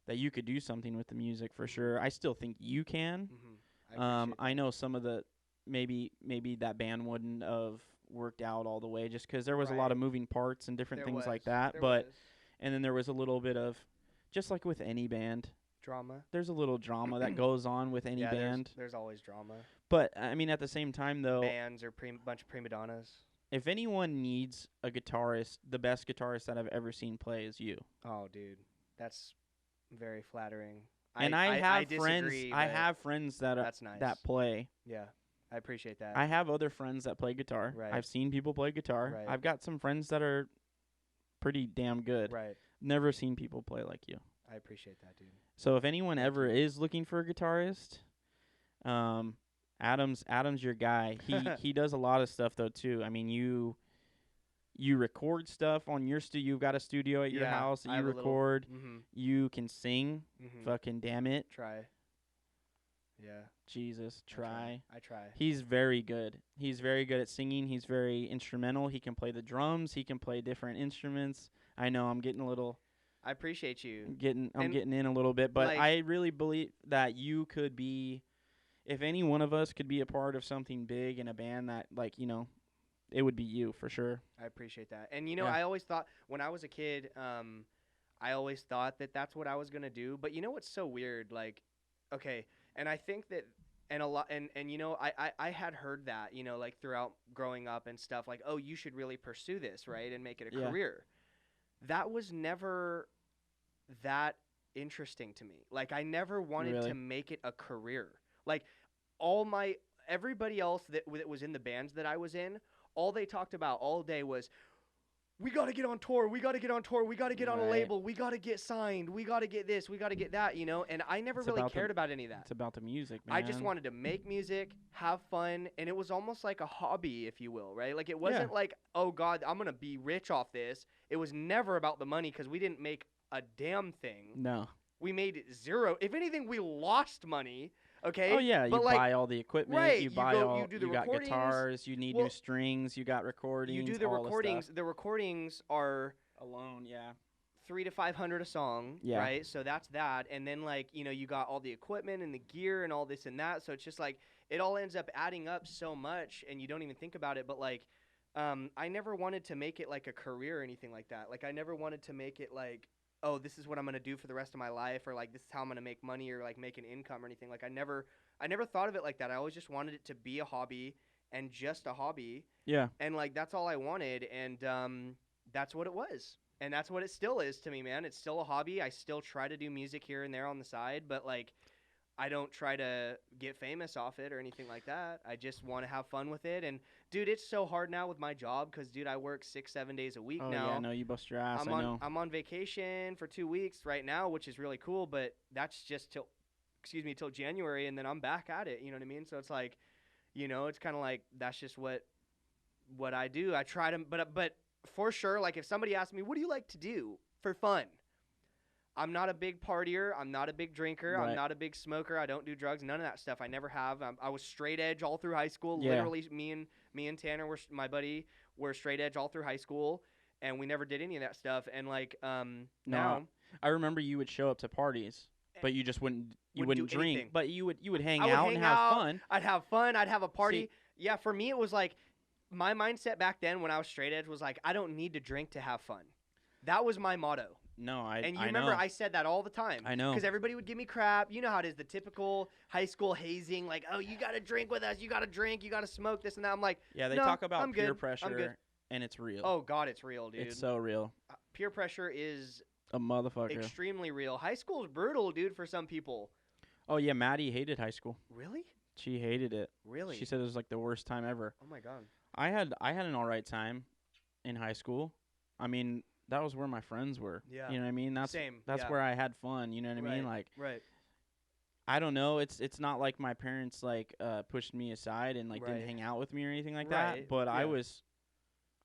that you could do something with the music for sure. I still think you can. Mhm. I appreciate I know some of the maybe that band wouldn't have worked out all the way just cuz there was a lot of Right. moving parts and different There things like was. that, There but was. and then there was a little bit of just like with any band, drama. there's a little drama that goes on with any Yeah, band. There's always drama. But I mean at the same time though, Bands are bunch of prima donnas. if anyone needs a guitarist, the best guitarist that I've ever seen play is you. Oh, dude, that's very flattering. And I have friends. disagree, I but have friends that That's nice. that play. Yeah, I appreciate that. I have other friends that play guitar. Right. I've seen people play guitar. Right. I've got some friends that are pretty damn good. Right. Never seen people play like you. I appreciate that, dude. So if anyone ever is looking for a guitarist, Adam's your guy. He does a lot of stuff though too. I mean you record stuff on your studio. You've got a studio at your Yeah, house that I you have a little- record. Mm-hmm. You can sing. Mm-hmm. Fucking damn it. Try. Yeah. Jesus, try. I try. He's very good. He's very good at singing. He's very instrumental. He can play the drums. He can play different instruments. I know I'm getting a little I appreciate you. I'm And, getting in a little bit, but like- I really believe that you could be, if any one of us could be a part of something big in a band that, like, you know, it would be you for sure. I appreciate that. And you know, Yeah. I always thought when I was a kid, I always thought that that's what I was gonna do. But you know what's so weird? Like, okay, and I think that, and a lot, and you know, I had heard that, you know, like throughout growing up and stuff, like, oh, you should really pursue this, right, and make it a Yeah. career. That was never that interesting to me. Like, I never wanted Really? to make it a career. Like, everybody else that was in the bands that I was in, all they talked about all day was, we got to get on tour. We got to get on tour. We got to get on a Right. label. We got to get signed. We got to get this. We got to get that, you know? And I never It's really about the- cared about any of that. It's about the music, man. I just wanted to make music, have fun, and it was almost like a hobby, if you will, right? Like, it wasn't like, oh, God, I'm going to be rich off this. It was never about the money because we didn't make a damn thing. No. We made zero. If anything, we lost money, okay? Oh yeah, you But, like, buy all the equipment. right, You you buy go- all. you do the got recordings. guitars. You need Well, new strings. You got recordings. you do the all recordings. stuff. The recordings are Alone. Yeah. 300 to 500 a song, Yeah. right? So that's that, and then, like, you know, you got all the equipment and the gear and all this and that. So it's just like it all ends up adding up so much, and you don't even think about it. But like, I never wanted to make it like a career or anything like that. Like, I never wanted to make it like, oh, this is what I'm gonna do for the rest of my life, or like this is how I'm gonna make money, or like make an income or anything. Like, I never thought of it like that. I always just wanted it to be a hobby and just a hobby, Yeah. and like that's all I wanted, and that's what it was. And that's what it still is to me, man. It's still a hobby. I still try to do music here and there on the side, but like I don't try to get famous off it or anything like that. I just want to have fun with it. And dude, it's so hard now with my job because, dude, I work 6-7 days a week Oh now. yeah. No, you bust your ass. I'm I know. I'm on vacation for 2 weeks right now, which is really cool. But that's just till January, and then I'm back at it. You know what I mean? So it's like, you know, it's kind of like that's just what I do. I try to, but for sure, like if somebody asks me, what do you like to do for fun? I'm not a big partier. I'm not a big drinker. Right. I'm not a big smoker. I don't do drugs. None of that stuff. I never have. I was straight edge all through high school. Yeah. Literally, me and Tanner my buddy were straight edge all through high school, and we never did any of that stuff. And like now, I remember you would show up to parties, but you just wouldn't. You Wouldn't wouldn't do drink, anything. but you would hang I would out hang and have out. fun. I'd have fun. I'd have a party. See- Yeah, for me, it was like my mindset back then when I was straight edge was like, I don't need to drink to have fun. That was my motto. No, And you I remember know. I said that all the time. I know. Because everybody would give me crap. You know how it is, the typical high school hazing, like, oh, you got to drink with us. You got to drink. You got to smoke this and that. I'm like, Yeah, they no, talk about I'm peer good. I'm pressure, good. and it's real. Oh, God, it's real, dude. it's so real. Peer pressure is A motherfucker. extremely real. High school is brutal, dude, for some people. Oh yeah, Maddie hated high school. Really? She hated it. Really? She said it was like the worst time ever. Oh, my God. I had an all right time in high school. I mean, that was where my friends were. Yeah. You know what I mean? That's Same. That's yeah. where I had fun. You know what I mean? Right, Like, Right. I don't know. It's not like my parents like pushed me aside and like Right. didn't hang out with me or anything like Right, that. But yeah.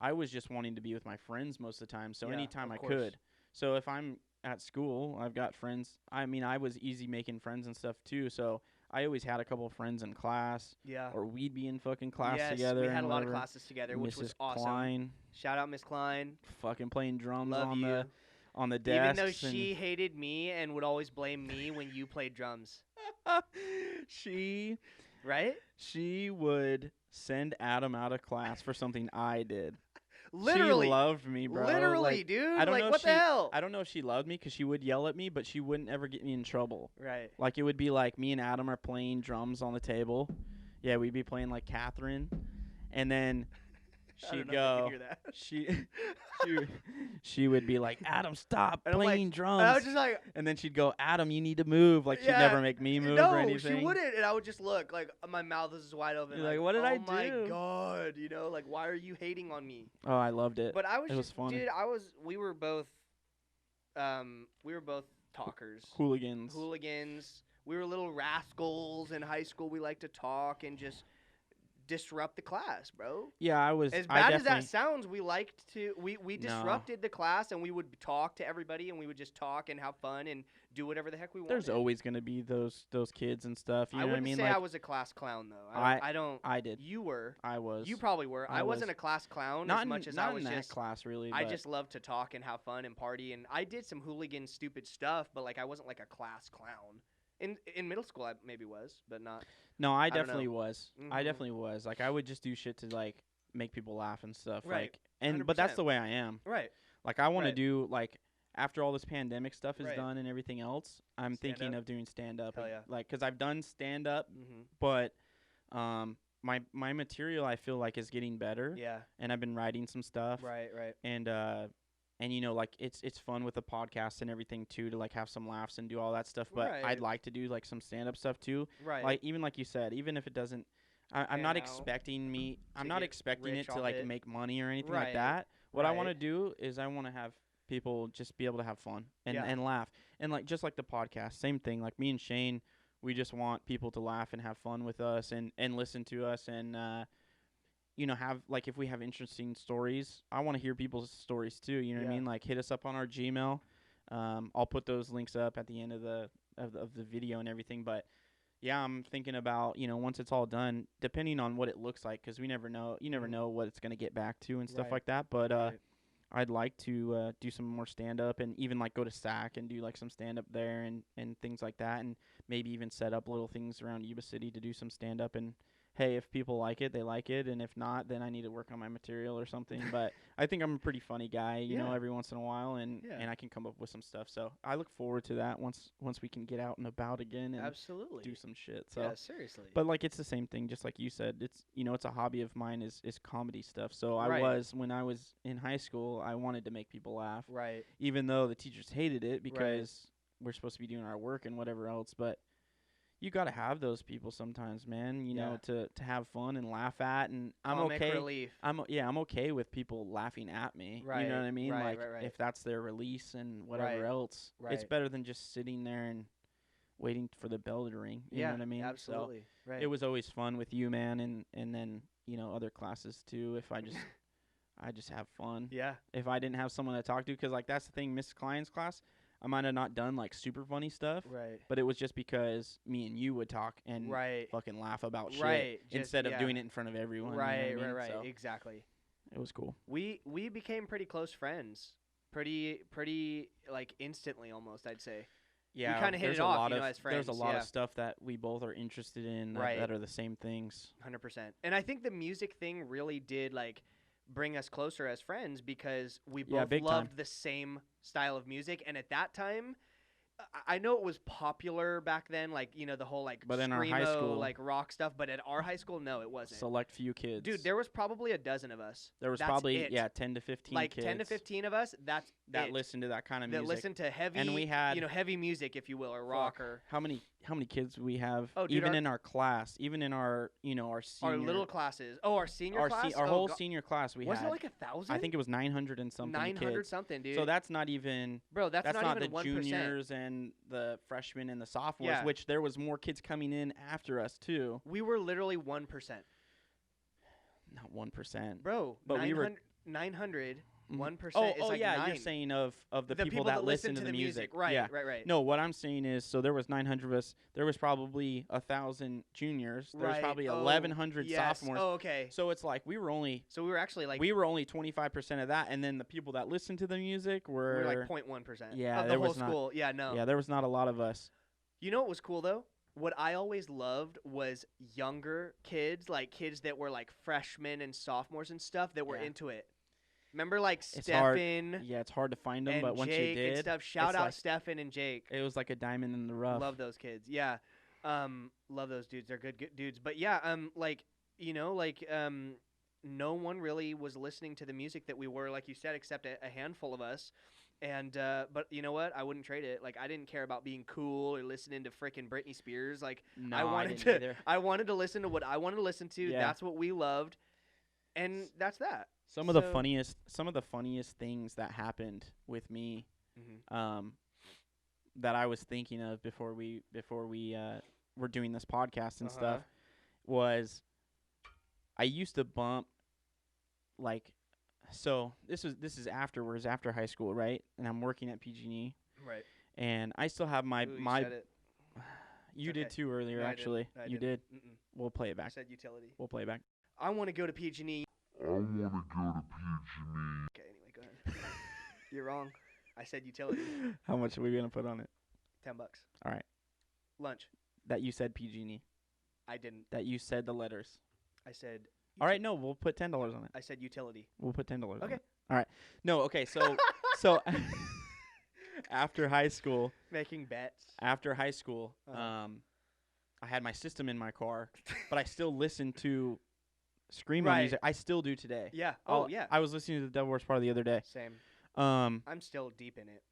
I was just wanting to be with my friends most of the time. So Yeah, anytime of I course. could. So if I'm at school, I've got friends. I mean, I was easy making friends and stuff too. So I always had a couple of friends in class, Yeah. or we'd be in fucking class yes, together. we had and a lot of whatever. classes together, which was Mrs. awesome. Klein, Shout out Miss Klein. fucking playing drums Love on you. the Even desks. though and she hated me and would always blame me when you played drums. she Right? would send Adam out of class for something I did. Literally. She loved me, bro. Literally, Like, dude. I don't like, know if what the she- hell? I don't know if she loved me because she would yell at me, but she wouldn't ever get me in trouble. Right. Like, it would be like me and Adam are playing drums on the table. Yeah, we'd be playing like Catherine. And then I she'd don't know if you go, can hear that. she would be like, Adam, stop And I'm like- playing drums. And I was just like, And then she'd go, Adam, you need to move. Like, she'd Yeah, never make me move no, or anything. she wouldn't. And I would just look like my mouth is wide open. You're like, what did I Oh my do? God. You know, like, why are you hating on me? Oh, I loved it. But I was It was just, funny. dude, we were both talkers. Hooligans. We were little rascals in high school. We liked to talk and just disrupt the class, bro. Yeah, As I bad as definitely, that sounds, we liked to we disrupted the class, and we would talk to everybody, and we would just talk and have fun and do whatever the heck we wanted. there's always gonna be those kids and stuff. You I know what I wouldn't mean? say Like I was a class clown though. I don't. I did. You were. I was. You probably were. I wasn't was. a class clown Not as much as not I was in that just. class really. I but just loved to talk and have fun and party, and I did some hooligan, stupid stuff, but like I wasn't like a class clown. In middle school, I maybe was, but not. no, I don't know. definitely was. I Mhm. definitely was. Like I would just do shit to like make people laugh and stuff. Right. Like but that's 100%. the way I am. Right. Like I want to Right. do like after all this pandemic stuff is Right. done and everything else, I'm thinking Stand-up? of doing stand up. Hell yeah. Like cuz I've done stand up, Mm-hmm. but my material I feel like is getting better Yeah. and I've been writing some stuff. Right. Right. And you know like it's fun with the podcast and everything too to like have some laughs and do all that stuff, but Right. I'd like to do like some stand up stuff too. Right. Like even like you said, even if it doesn't I'm Pan not out expecting I'm to not get expecting rich it to off like it. make money or anything Right. like that. What I want to Right. do is I want to have people just be able to have fun and, Yeah. and laugh. And like just like the podcast, same thing. Like me and Shane, we just want people to laugh and have fun with us and listen to us and you know, have like if we have interesting stories, I want to hear people's stories too. You know what I Yeah. mean? Like hit us up on our Gmail. I'll put those links up at the end of the video and everything. But yeah, I'm thinking about, you know, once it's all done, depending on what it looks like, because we never know. You never Mhm. know what it's gonna get back to and stuff Right. like that. But Right. I'd like to do some more stand up and even like go to SAC and do like some stand up there and things like that, and maybe even set up little things around Yuba City to do some stand up. And hey, if people like it, they like it, and if not, then I need to work on my material or something. But I think I'm a pretty funny guy, you know, Yeah. every once in a while, and Yeah. I can come up with some stuff. So I look forward to that once we can get out and about again and Absolutely. do some shit. So. Yeah. Seriously. But like it's the same thing, just like you said. It's you know it's a hobby of mine is comedy stuff. So Right. when I was in high school, I wanted to make people laugh, Right. even though the teachers hated it because we're supposed to be doing our work and whatever else. But you got to have those people sometimes, man. You know to have fun and laugh at. And I'm Comic okay. relief. I'm okay with people laughing at me. Right, You know what I mean? right, like right, right. if that's their release and whatever Right, else, it's right. better than just sitting there and waiting for the bell to ring. You know what I mean? So, Absolutely. Right. it was always fun with you, man, and then you know other classes too. If I just have fun. Yeah. If I didn't have someone to talk to, because like that's the thing, Miss Klein's class, I might have not done like super funny stuff, Right. but it was just because me and you would talk and Right. fucking laugh about shit Right. Just- instead of yeah. doing it in front of everyone. you know what I Right. mean? Right. Right. So Exactly. it was cool. We became pretty close friends. Pretty like instantly almost, I'd say. Yeah, kinda hit there's it a off, lot you of know, as there's a friends, lot yeah. of stuff that we both are interested in Right. that are the same things. 100%. And I think the music thing really did like bring us closer as friends because we Yeah, both big loved time. the same style of music, and at that time I know it was popular back then, like, you know, the whole like But in our high screamo, school- like rock stuff, but at our high school no, it wasn't. Select few kids. Dude, there was probably a dozen of us. there was that's probably it. 10 to 15 Like kids 10 to 15 of us, that's that it. listened to that kind of That music. listen to heavy, we had- you know, heavy music, if you will, or rock, or How many kids we have? Oh, dude, even our- in our class, even in our our senior, our little classes. Oh, our senior our class. our Oh, whole God. senior class we Wasn't had. it like 1,000? I think it was 900 and something 900 kids. something, dude. So that's not even Bro, that's not not the even 1%. juniors and the freshmen and the sophomores, Yeah. which there was more kids coming in after us too. We were literally 1%. Not 1%. Bro, But we were 900, Mhm. 1% is oh like yeah, 9. you're saying of the people that listen to the music. Right, Yeah. right. No, what I'm saying is, so there was 900 of us. There was probably 1,000 juniors. There was Right. probably Oh, 1,100 yes. sophomores. Oh, okay. So it's like we were only So we were actually like 25% of that, and then the people that listened to the music we were were like 0.1% Yeah, of the there whole was not- school. Yeah, no. yeah, there was not a lot of us. You know what was cool though? What I always loved was younger kids, like kids that were like freshmen and sophomores and stuff that were Yeah. into it. Remember like It's hard. Stefan Yeah, it's hard to find them, and but once Jake you and did, stuff. Shout it's out like- Stefan and Jake. it was like a diamond in the rough. Love those kids. Yeah. Love those dudes. They're good dudes. But yeah, like, you know, like no one really was listening to the music that we were, like you said, except a handful of us. And but you know what? I wouldn't trade it. Like I didn't care about being cool or listening to frickin' Britney Spears. Like No, I wanted didn't to either. I wanted to listen to what I wanted to listen to. Yeah. That's what we loved. And that's that. Some of the So- funniest things that happened with me, Mm-hmm. that I was thinking of before we were doing this podcast and Uh-huh. stuff, was I used to bump like, so this is after high school, right? And I'm working at PG&E, Right. and I still have my Ooh, you my. said it. You It's did okay. too earlier, No, I actually. didn't. I You didn't. did. Mm-mm. We'll play it I back. said utility. We'll play it back. I want to go to PG&E. I want to go to PG&E. Okay, anyway, go ahead. You're wrong. I said utility. How much are we gonna put on it? $10. All right. Lunch. That you said PG&E. I didn't. That you said the letters. I said. All right. No, we'll put $10 on it. I said utility. We'll put $10 on Okay. it. All right. No. Okay. So after high school. Making bets. After high school, Uh-huh. I had my system in my car, but I still listened to screamo Right. music. I still do today. Yeah. Oh, yeah. I was listening to the Devil Wears Prada the other day. Same. Um, I'm still deep in it.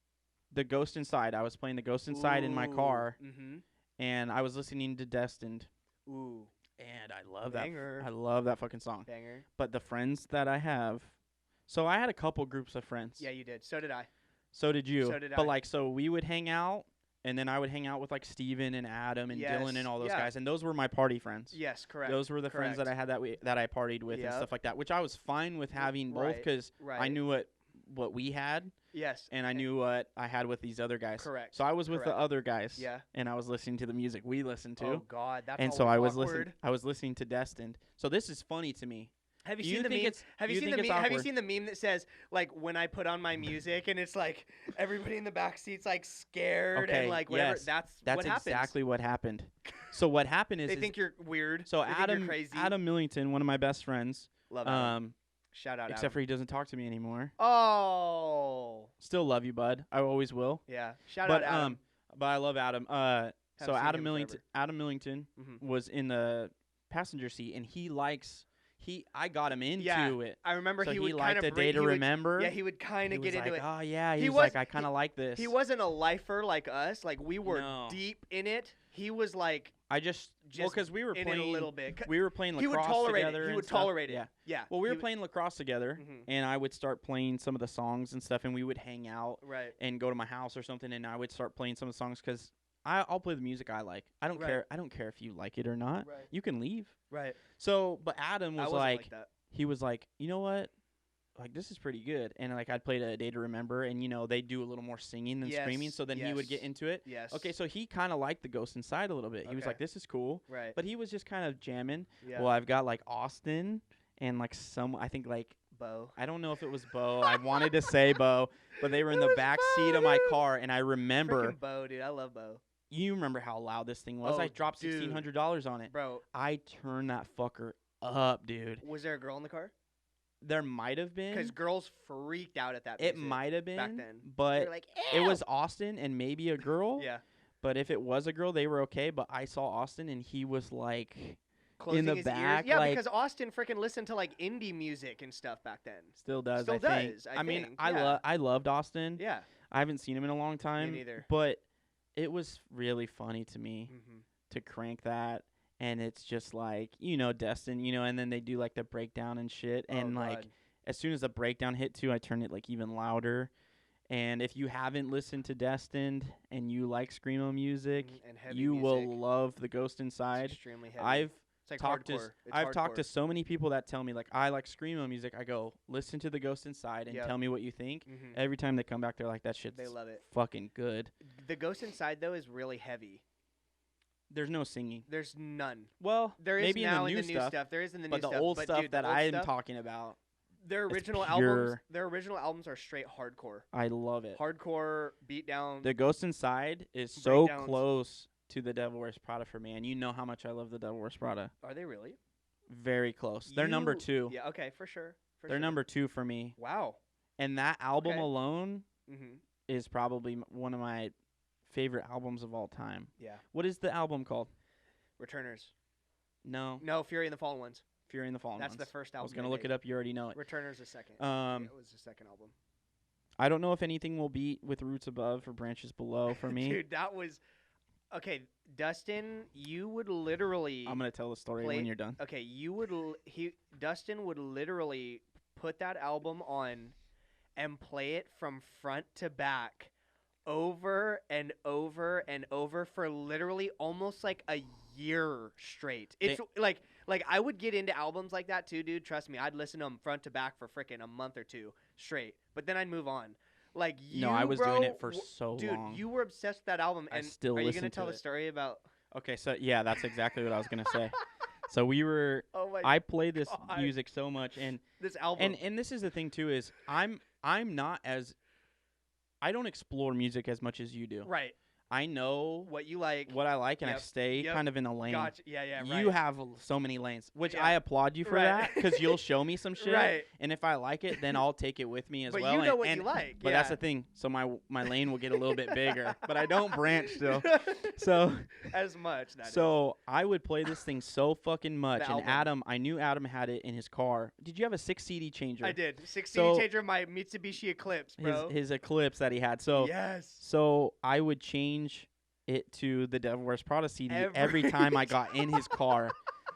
the Ghost Inside. I was playing the Ghost Inside in my car, Mm-hmm. and I was listening to Destined, Ooh. and I love Banger. that. I love that fucking song. Banger. But the friends that I have, so I had a couple groups of friends. Yeah, you did. So did I. So did you. So did but I. like, so we would hang out, and then I would hang out with like Steven and Adam and Dylan Yes, and all those yeah. guys, and those were my party friends. Yes, correct. Those were the friends that I correct. had that I partied with and Yep. stuff like that, which I was fine with having both Right, because Right. I knew what we had Yes. and I knew what I had with these other guys. Correct. So I was with the correct. other guys. Yeah. And I was listening to the music we listened to. Oh God, that's and always so I was listening. awkward. I was listening to Destined. So this is funny to me. Have you Do you seen the think meme? it's- Have do you you seen the think meme? it's Have you awkward? seen the meme that says like when I put on my music and it's like everybody in the back seat's like scared Okay, and like whatever. yes, That's That's what happens. exactly what happened. So what happened is, They think you're weird. so they think Adam you're crazy. Adam Millington, one of my best friends, Love Adam. Shout out. except Adam. for he doesn't talk to me anymore. Oh. Still love you, bud. I always will. Yeah. Shout But out Adam. but I love Adam. So Haven't seen Adam him Millington, forever. Adam Millington Mhm. was in the passenger seat, and I got him into Yeah, it. I remember So he would liked kind a of day to he would- remember. Yeah, he would kind He of was get into like, it. oh yeah, He he was was- like, I kind of like this. He wasn't a lifer like us. Like we were No. deep in it. He was like I just well, because we were in it a playing little bit. we were playing He would lacrosse tolerate together. it. He and would stuff. tolerate it. Yeah. Yeah. Well, we he were playing lacrosse together, Mhm. and I would start playing some of the songs and stuff, and we would hang out Right. and go to my house or something, and I would start playing some of the songs because I'll play the music I like. I don't Right. care. I don't care if you like it or not. Right. You can leave. Right. So, but Adam I was wasn't like, that. he was like, you know what? Like, this is pretty good. And like, I'd played A Day to Remember, and they do a little more singing than screaming. Yes, So then he would get yes. into it. Yes. Okay, so he kind of liked the Ghost Inside a little bit. He was Okay. like, this is cool. Right. But he was just kind of jamming. Yeah. Well, I've got like Austin and like I think like, Bo. I don't know if it was Bo. I wanted to say Bo, but they were in It the was back Bo, seat of my dude. car, and I remember. Freaking Bo, dude. I love Bo. You remember how loud this thing was? Oh, I dropped dude. $1,600 on it. Bro, I turned that fucker up, dude. was there a girl in the car? There might have been. Because girls freaked out at that. It music might have been back then. but They're like, it "Ew!" was Austin and maybe a girl. Yeah. But if it was a girl, they were okay. But I saw Austin, and he was like Closing the his back, ears. Yeah, like- because Austin freaking listened to like indie music and stuff back then. still does. Still I think. does, I mean, think, I yeah. I loved Austin. Yeah. I haven't seen him in a long time. neither. But it was really funny to me Mm-hmm. to crank that, and it's just like Destin, and then they do like the breakdown and shit, and like as soon as the breakdown hit too, I turned it like even louder. And if you haven't listened to Destined and you like screamo music, and heavy you music. will love The Ghost Inside. It's extremely heavy. I've it's like talked to hardcore. It's I've talked to hardcore. so many people that tell me like I like screamo music. I go listen to The Ghost Inside and Yep. tell me what you think. Mhm. Every time they come back, they're like that shit's They love it. fucking good. The Ghost Inside though is really heavy. There's no singing. There's none. Well, There is maybe now in the new stuff, stuff. There is in the but new the stuff. old but stuff dude, that the old I'm stuff, talking about, Their it's original pure. albums are straight hardcore. I love it. Hardcore beat down. The Ghost Inside is so Breakdowns. close to The Devil Wears Prada for me, and you know how much I love The Devil Wears Prada. Are they really? Very close. They're number You- 2. Yeah. Okay. For sure. For They're sure. number 2 for me. Wow. And that album Okay. alone Mm-hmm. is probably one of my favorite albums of all time. Yeah. What is the album called? Returners. No, No, Fury and the Fallen Ones. Fury in the Fallen That's Ones. the first I album. was gonna look it up. You already know it. Returners the second. Um, Yeah, it was the second album. I don't know if anything will beat With Roots Above or Branches Below for me. Dude, that was okay. Dustin, you would literally. I'm gonna tell the story play- when you're done. Okay, you would. Dustin would literally put that album on, and play it from front to back, over and over and over for literally almost like a year straight. It's like Like, I would get into albums like that too, dude. Trust me, I'd listen to them front to back for freaking a month or two straight, but then I'd move on. Like you, No, I was bro, doing it for so dude, long. you were obsessed with that album. I And still are you listen gonna to tell the it. story about? Okay, so yeah, that's exactly what I was gonna say. So we were. Oh my! I play this God. music so much, and This album. and this is the thing too is I'm not as I don't explore music as much as you do. Right. I know What you like? what I like, and I Yep, stay yep, kind of in a lane. Gotcha. Yeah. Yeah. You Right. have so many lanes, which Yeah. I applaud you for Right. that, because you'll show me some shit, Right. and if I like it, then I'll take it with me as But well. you know and, what and, you like. But that's the thing. So my lane will get a little bit bigger, but I don't branch still. So as much. That is. so I would play this thing so fucking much, and album. I knew Adam had it in his car. Did you have a 6 CD changer? I did. 6 So- CD changer, my Mitsubishi Eclipse, bro. His Eclipse that he had. So yes. so I would change it to the Devil Wears Prada CD every Every time I got in his car.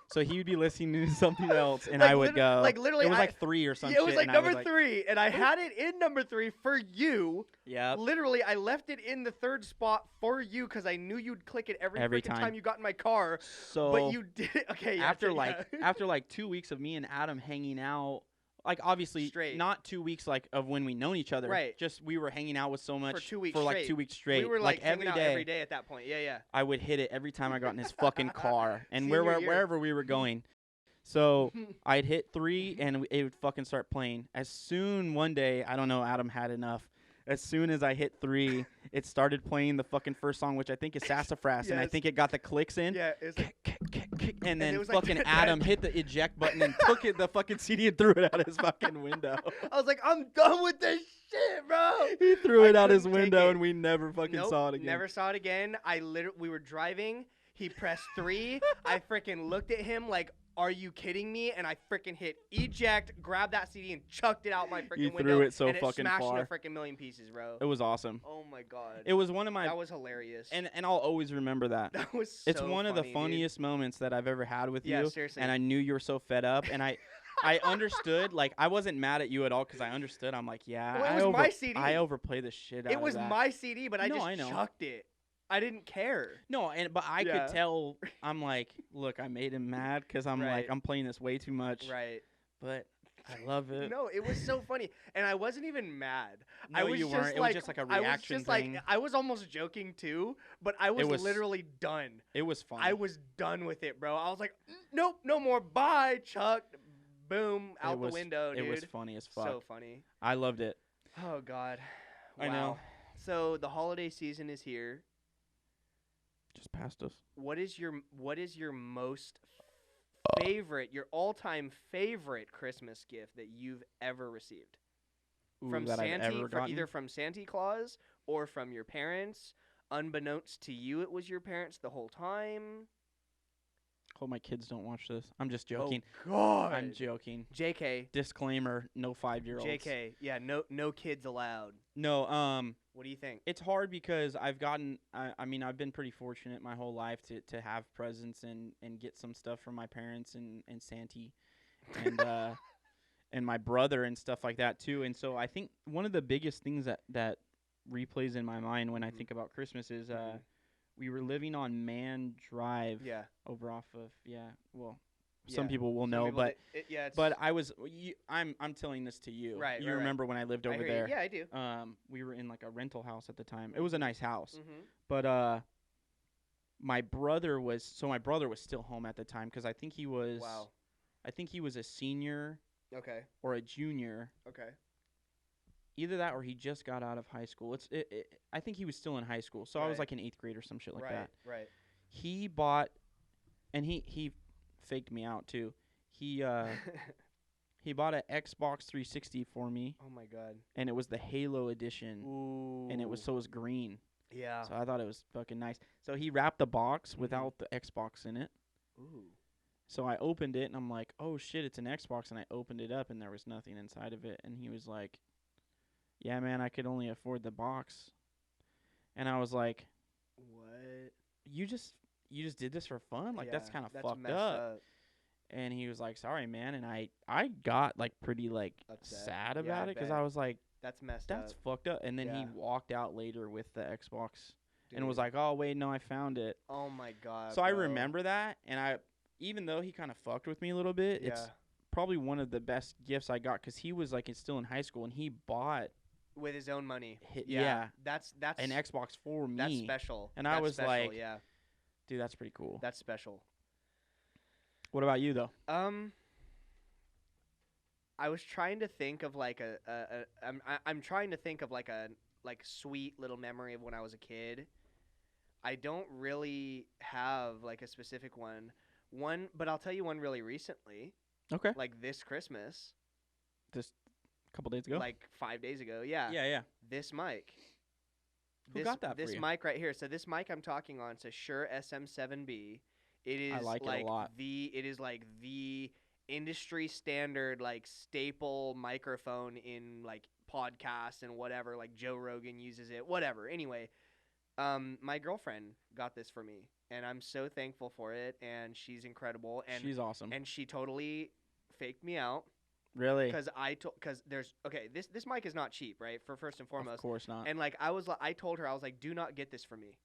So he would be listening to something else, and Like I would lit- go. like literally it was I- like 3 or something. Yeah, it was like and I number 3, and I had it in number 3 for you. Yep. Literally, I left it in the 3rd spot for you because I knew you'd click it every Every freaking time. you got in my car. So But you did it. Okay. Yeah, after yeah. after like 2 weeks of me and Adam hanging out, like obviously Straight. not 2 weeks like of when we known each other. Right. Just we were hanging out with so much 2 weeks for like straight. 2 weeks straight. we were like every hanging out day. every day at that point. Yeah, yeah. I would hit it every time I got in his fucking car, and Senior year. wherever we were going. So I'd hit 3, and it would fucking start playing. As soon one day, I don't know, Adam had enough. As soon as I hit 3, it started playing the fucking first song, which I think is Sassafras, and I Yes. think it got the clicks in. Yeah, it's like And then it was like fucking that. Adam hit the eject button and took the fucking CD and threw it out his fucking window. I was like, I'm done with this shit, bro. He threw I it out his couldn't take window, it. and we never fucking Nope, saw it again. Never saw it again. We were driving. He pressed 3. I freaking looked at him like, "Are you kidding me?" And I freaking hit eject, grabbed that CD, and chucked it out my freaking You window. threw it so and fucking it smashed far. into freaking million pieces, bro. It was awesome. Oh my god. It was one of my that was hilarious. and I'll always remember that. that was so It's one of the funny, dude. funniest moments that I've ever had with Yeah, you. seriously. And I knew you were so fed up, and I understood. Like, I wasn't mad at you at all because I understood. I'm like, yeah, Well, it was my CD. I overplay the shit out It of was that. my CD, but I No, just I know. chucked it. I didn't care. No, but I Yeah. could tell. I'm like, look, I made him mad because I'm like, Right. I'm playing this way too much. Right. But I love it. No, it was so funny, and I wasn't even mad. No, I was you just weren't. It was like, just like a I reaction was just thing. like, I was almost joking too, but I was, was- literally done. It was fun. I was done with it, bro. I was like, nope, no more. Bye, Chuck. Boom, out the window, dude. It was funny as fuck. So funny. I loved it. Oh God. I know. Wow. So the holiday season is here. Just past us. What is your most favorite, your all-time favorite Christmas gift that you've ever received? From that I've ever gotten? either from Santa Claus or from your parents. Unbeknownst to you, it was your parents the whole time. Hope my kids don't watch this. I'm just joking. Oh God. I'm joking. JK. Disclaimer: no 5-year-olds. JK. Yeah, no kids allowed. No. What do you think? It's hard because I've gotten. I mean, I've been pretty fortunate my whole life to have presents and get some stuff from my parents and Santy, and and my brother and stuff like that too. And so I think one of the biggest things that replays in my mind when I think about Christmas is we were living on Man Drive. Yeah. Over off of some Yeah. people will Some know, people but it's I was I'm telling this to you. Right, You right, right. remember when I lived I over hear you. there? Yeah, I do. We were in like a rental house at the time. It was a nice house, Mm-hmm. but my brother was still home at the time because I think he was Wow. I think he was a senior Okay. or a junior. Okay. Either that or he just got out of high school. I think he was still in high school, so I was Right. like in 8th grade or some shit like right. that. Right. He bought, and he faked me out too. He he bought an Xbox 360 for me, Oh my God. and it was the Halo edition, Ooh. and it was green. Yeah. So I thought it was fucking nice. So he wrapped the box Mhm. without the Xbox in it. Ooh. So I opened it, and I'm like, oh shit, it's an Xbox, and I opened it up, and there was nothing inside of it. And he was like, yeah, man, I could only afford the box. And I was like, What? you just did this for fun? Like, that's Yeah, kind of that's fucked messed up. And he was like, sorry, man. And I got like pretty like Upset. sad Yeah, about I it because bet. I was like, That's messed that's up. fucked up. And then he Yeah. walked out later with the Xbox and was Dude. like, oh wait, no, I found it. Oh my God. So I bro. remember that, and even though he kind of fucked with me a little bit, it's probably one of the best gifts I got because he was like still in high school and he bought with his own money. That's an Xbox for me. That's special. And that's I was special, like, yeah, dude, that's pretty cool. that's special. What about you though? I was trying to think of like I'm trying to think of like a sweet little memory of when I was a kid. I don't really have like a specific one, but I'll tell you one really recently. Okay. Like this Christmas. Just a couple days ago? Like 5 days ago, yeah. Yeah. This mic. Who got that for This you? mic right here. So this mic I'm talking on, it's a Shure SM7B. It is I like it a lot. It is like the industry standard like staple microphone in like podcasts and whatever, like Joe Rogan uses it, whatever. Anyway, my girlfriend got this for me and I'm so thankful for it, and she's incredible, and she's awesome. And she totally faked me out. Really? Because there's this mic is not cheap, right? For first and foremost. Of course not. And like I told her, I was like, do not get this for me.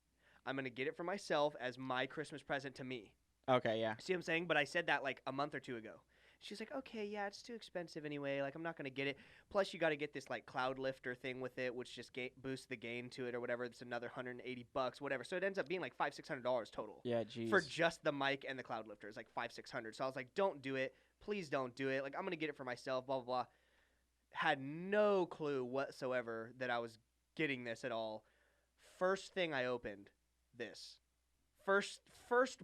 I'm gonna get it for myself as my Christmas present to me. Okay, yeah. See what I'm saying? But I said that like a month or two ago. She's like, okay, yeah, it's too expensive anyway. Like, I'm not gonna get it. Plus, you got to get this like cloud lifter thing with it, which just boosts the gain to it or whatever. It's another $180, whatever. So it ends up being like $500-$600 total. Yeah, geez. For just the mic and the cloud lifter, it's like $500-$600. So I was like, don't do it. Please don't do it. Like, I'm gonna get it for myself. Blah blah blah. Had no clue whatsoever that I was getting this at all. First thing I opened, this. First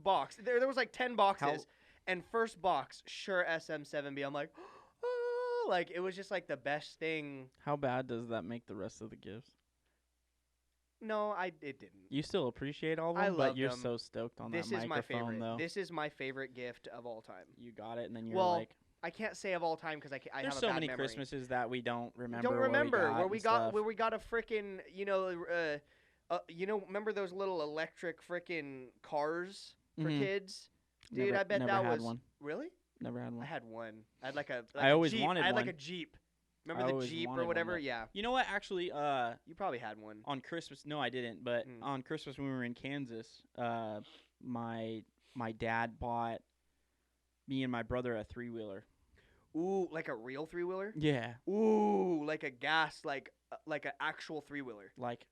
box. There was like 10 boxes. And first box, Shure SM7B. I'm like, oh, like it was just like the best thing. How bad does that make the rest of the gifts? No, it didn't. You still appreciate all of them, but you're so stoked on that microphone, my favorite. though. This is my favorite gift of all time. You got it, and then you're like, I can't say of all time because I have a bad memory. There's so many Christmases that we don't remember. Where we got a freaking remember those little electric freaking cars for kids? Dude, I bet never that had was one. Really? Never had one. I had one. I had like a. I always Jeep. wanted one. I had like a Jeep. Remember the Jeep or whatever? Yeah. You know what? Actually, you probably had one on Christmas. No, I didn't. But on Christmas when we were in Kansas, my dad bought me and my brother a 3-wheeler. Ooh, like a real 3-wheeler? Yeah. Ooh, like a gas, like an actual 3-wheeler. Like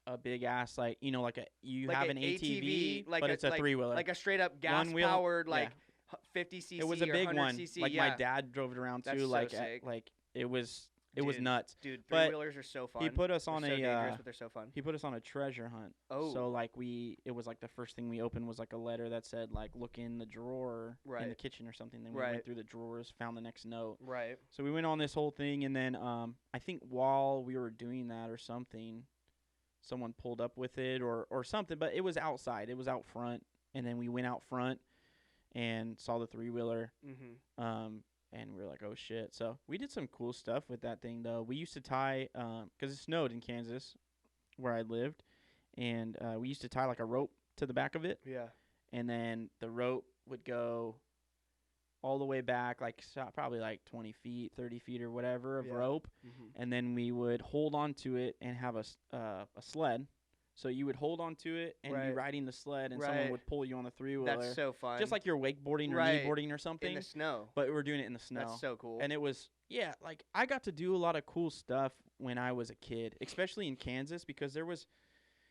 a big ass, like, you know, like like have an ATV, like but it's a 3-wheeler. Like a straight up gas powered, like 50 cc. It was a big one. CC, like my dad drove it around too. That's like it was nuts. Dude, 3-wheelers are so fun. He put us on dangerous, but they're so fun. He put us on a treasure hunt. Oh. So like it was like the first thing we opened was like a letter that said like look in the drawer in the kitchen or something. Then we went through the drawers, found the next note. Right. So we went on this whole thing, and then I think while we were doing that or something, someone pulled up with it or something, but it was outside. It was out front, and then we went out front and saw the 3-wheeler. And we were like, oh shit. So we did some cool stuff with that thing, though. We used to tie, because it snowed in Kansas where I lived, and we used to tie like a rope to the back of it. Yeah. And then the rope would go all the way back, like probably like 20 feet, 30 feet or whatever of rope. And then we would hold on to it and have a sled. So you would hold on to it and be riding the sled, and someone would pull you on the 3-wheeler. That's so fun. Just like you're wakeboarding or kneeboarding or something. In the snow. But we're doing it in the snow. That's so cool. And it was, like I got to do a lot of cool stuff when I was a kid, especially in Kansas, because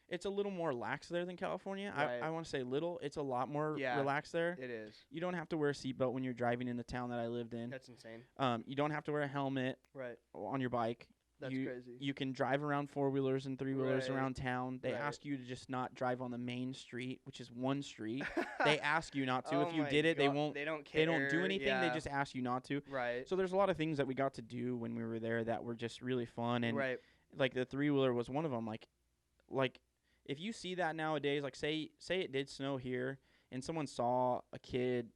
it's a little more lax there than California. I want to say little. It's a lot more relaxed there. It is. You don't have to wear a seatbelt when you're driving in the town that I lived in. That's insane. You don't have to wear a helmet on your bike. That's crazy. You can drive around 4-wheelers and 3-wheelers around town. They ask you to just not drive on the main street, which is one street. They ask you not to. If you did it, they won't. They don't care. They don't do anything. They just ask you not to. Right. So there's a lot of things that we got to do when we were there that were just really fun. And like the 3-wheeler was one of them. Like if you see that nowadays, like say it did snow here and someone saw a kid,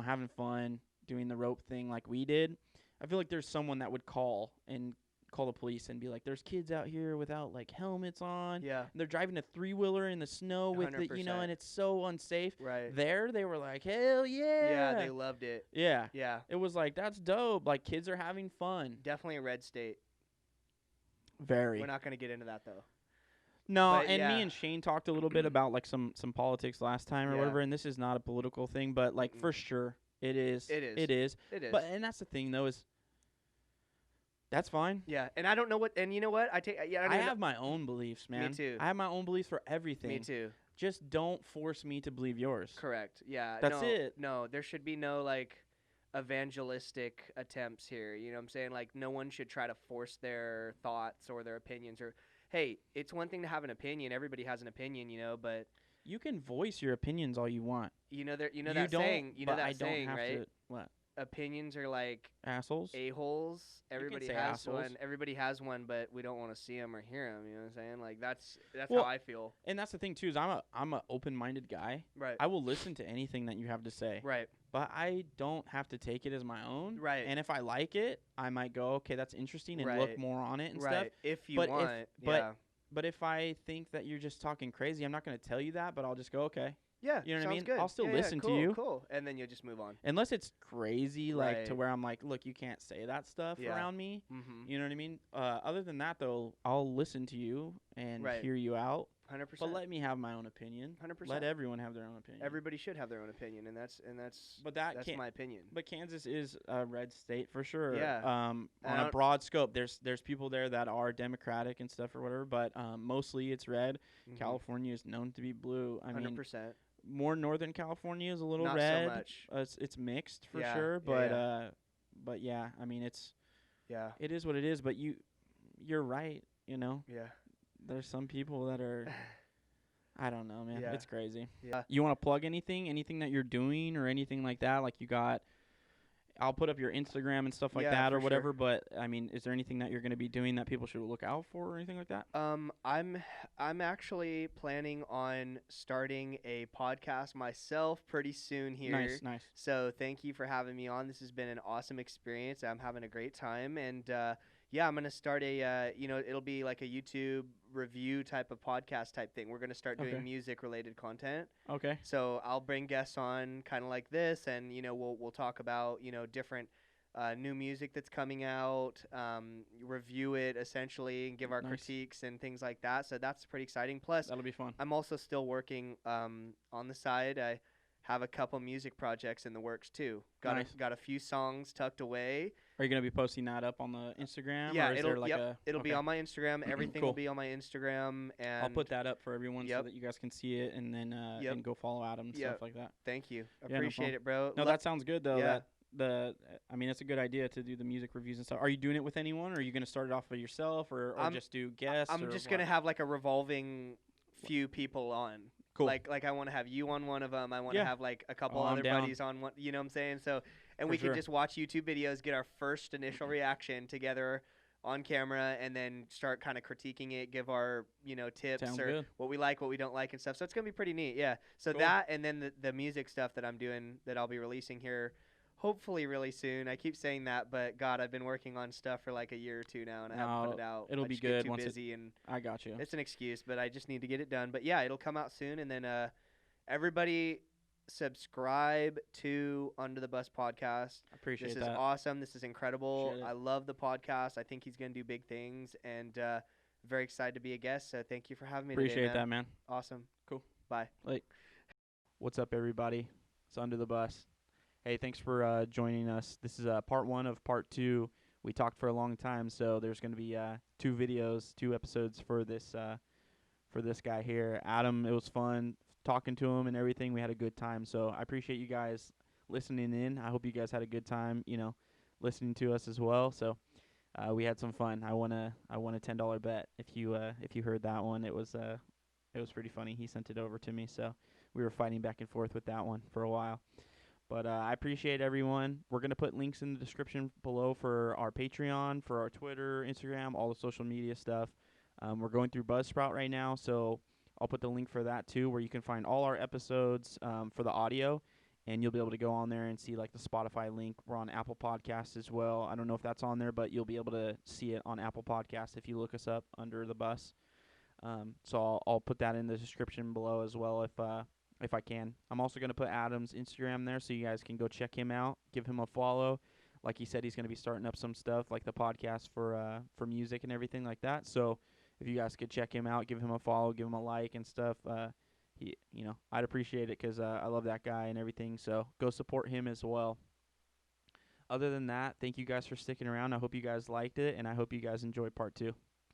having fun doing the rope thing like we did, I feel like there's someone that would call the police and be like, there's kids out here without like helmets on. Yeah. And they're driving a 3-wheeler in the snow with 100%. the, and it's so unsafe. Right. There, they were like, hell yeah. Yeah, they loved it. Yeah. Yeah. It was like, that's dope. Like, kids are having fun. Definitely a red state. Very. We're not going to get into that, though. No, But and me yeah. and Shane talked a little bit about like some politics last time or Yeah. whatever, and this is not a political thing, but like for sure it is. It is. It is. It is. But and that's the thing though is that's fine. Yeah, and I don't know what. And you know what? I don't I even have my own beliefs, man. too. I have my own beliefs for everything. Me too. Just don't force me to believe yours. Correct. Yeah. That's no, it. No, there should be no like evangelistic attempts here. You know what I'm saying? Like no one should try to force their thoughts or their opinions or hey, it's one thing to have an opinion. Everybody has an opinion, but You can voice your opinions all you want. you know that you saying, but that I saying, don't have right? to. What? Opinions are like Assholes? a-holes. Everybody say has assholes. one. Everybody has one, but we don't want to see them or hear them. You know what I'm saying? Like that's Well, how I feel. And that's the thing too is I'm a open-minded guy. Right. I will listen to anything that you have to say. Right. But I don't have to take it as my own. Right. And if I like it, I might go, okay, that's interesting, and Right. look more on it and Right. stuff. If you But if- want. but- yeah. But if I think that you're just talking crazy, I'm not going to tell you that, but I'll just go, okay. Yeah. You know what I sounds mean? Good. I'll still Yeah, listen to cool, you. Cool. And then you'll just move on. Unless it's crazy, like to Right. where I'm like, look, you can't say that stuff Yeah. around me. Mm-hmm. You know what I mean? Other than that, though, I'll listen to you and Right. hear you out. 100%. But let me have my own opinion. 100%. Let everyone have their own opinion. Everybody should have their own opinion, and that's But that's my opinion. But Kansas is a red state for sure. Yeah. On a broad scope, there's people there that are Democratic and stuff or whatever, but mostly it's red. Mhm. California is known to be blue. I mean, 100%. more Northern California is a little Not red. so much. It's mixed for Yeah, sure, yeah, but yeah, I mean Yeah. it is what it is. But you're right. You know, Yeah. there's some people that are. I don't know, man. Yeah. It's crazy. Yeah. You want to plug anything that you're doing or anything like that? Like you got. I'll put up your Instagram and stuff like Yeah, that or for whatever. sure. But I mean, is there anything that you're going to be doing that people should look out for or anything like that? I'm actually planning on starting a podcast myself pretty soon here. Nice. So thank you for having me on. This has been an awesome experience. I'm having a great time, and I'm gonna start a it'll be like a YouTube review type of podcast type thing. We're gonna start doing Okay. music related content. Okay. So I'll bring guests on kind of like this, and we'll talk about different new music that's coming out, review it essentially, and give our Nice. critiques and things like that. So that's pretty exciting. Plus, That'll be fun. I'm also still working on the side. I have a couple music projects in the works too. Nice. Got a few songs tucked away. Are you going to be posting that up on the Instagram? Yeah, or is there like it'll be okay. on my Instagram. Everything Cool. will be on my Instagram, and I'll put that up for everyone so Yep. that you guys can see it and then Yep. and go follow Adam and Yep. stuff like that. Thank you. Yeah, no Appreciate problem. it, bro. No, that sounds good though. Yeah. I mean, it's a good idea to do the music reviews and stuff. Are you doing it with anyone, or are you going to start it off by yourself, or just do guests? I'm or just what? gonna have like a revolving few people on. Cool. Like I want to have you on one of them. I want to Yeah. have like a couple Oh, I'm other down. buddies on one. You know what I'm saying? So, and For we sure. can just watch YouTube videos, get our first initial reaction together on camera, and then start kind of critiquing it, give our tips Sounds or good. what we like, what we don't like, and stuff. So it's gonna be pretty neat. Yeah. So Cool. that, and then the music stuff that I'm doing that I'll be releasing here. Hopefully really soon. I keep saying that, but God, I've been working on stuff for like a year or two now, and I haven't put it out. it'll I be just get good too once busy and I got you. it's an excuse, but I just need to get it done. But yeah, it'll come out soon, and then everybody subscribe to Under the Bus podcast. I appreciate This is that. awesome. This is incredible. Appreciate it. I love the podcast. I think he's gonna do big things, and very excited to be a guest. So thank you for having me Appreciate today, that, man. Awesome. Cool. Bye. What's up, everybody? It's Under the Bus. Hey, thanks for joining us. This is part 1 of part 2. We talked for a long time, so there's going to be 2 episodes for this guy here. Adam, it was fun talking to him and everything. We had a good time, so I appreciate you guys listening in. I hope you guys had a good time, listening to us as well. So we had some fun. I won a $10 bet. If you heard that one, it was pretty funny. He sent it over to me, so we were fighting back and forth with that one for a while. But I appreciate everyone. We're going to put links in the description below for our Patreon, for our Twitter, Instagram, all the social media stuff. We're going through Buzzsprout right now, so I'll put the link for that too, where you can find all our episodes for the audio, and you'll be able to go on there and see like the Spotify link. We're on Apple Podcasts as well. I don't know if that's on there, but you'll be able to see it on Apple Podcasts if you look us up Under the Bus. So I'll put that in the description below as well if I can. I'm also going to put Adam's Instagram there so you guys can go check him out, give him a follow. Like he said, he's going to be starting up some stuff like the podcast for music and everything like that. So if you guys could check him out, give him a follow, give him a like and stuff, I'd appreciate it 'cause I love that guy and everything. So go support him as well. Other than that, thank you guys for sticking around. I hope you guys liked it, and I hope you guys enjoyed part 2.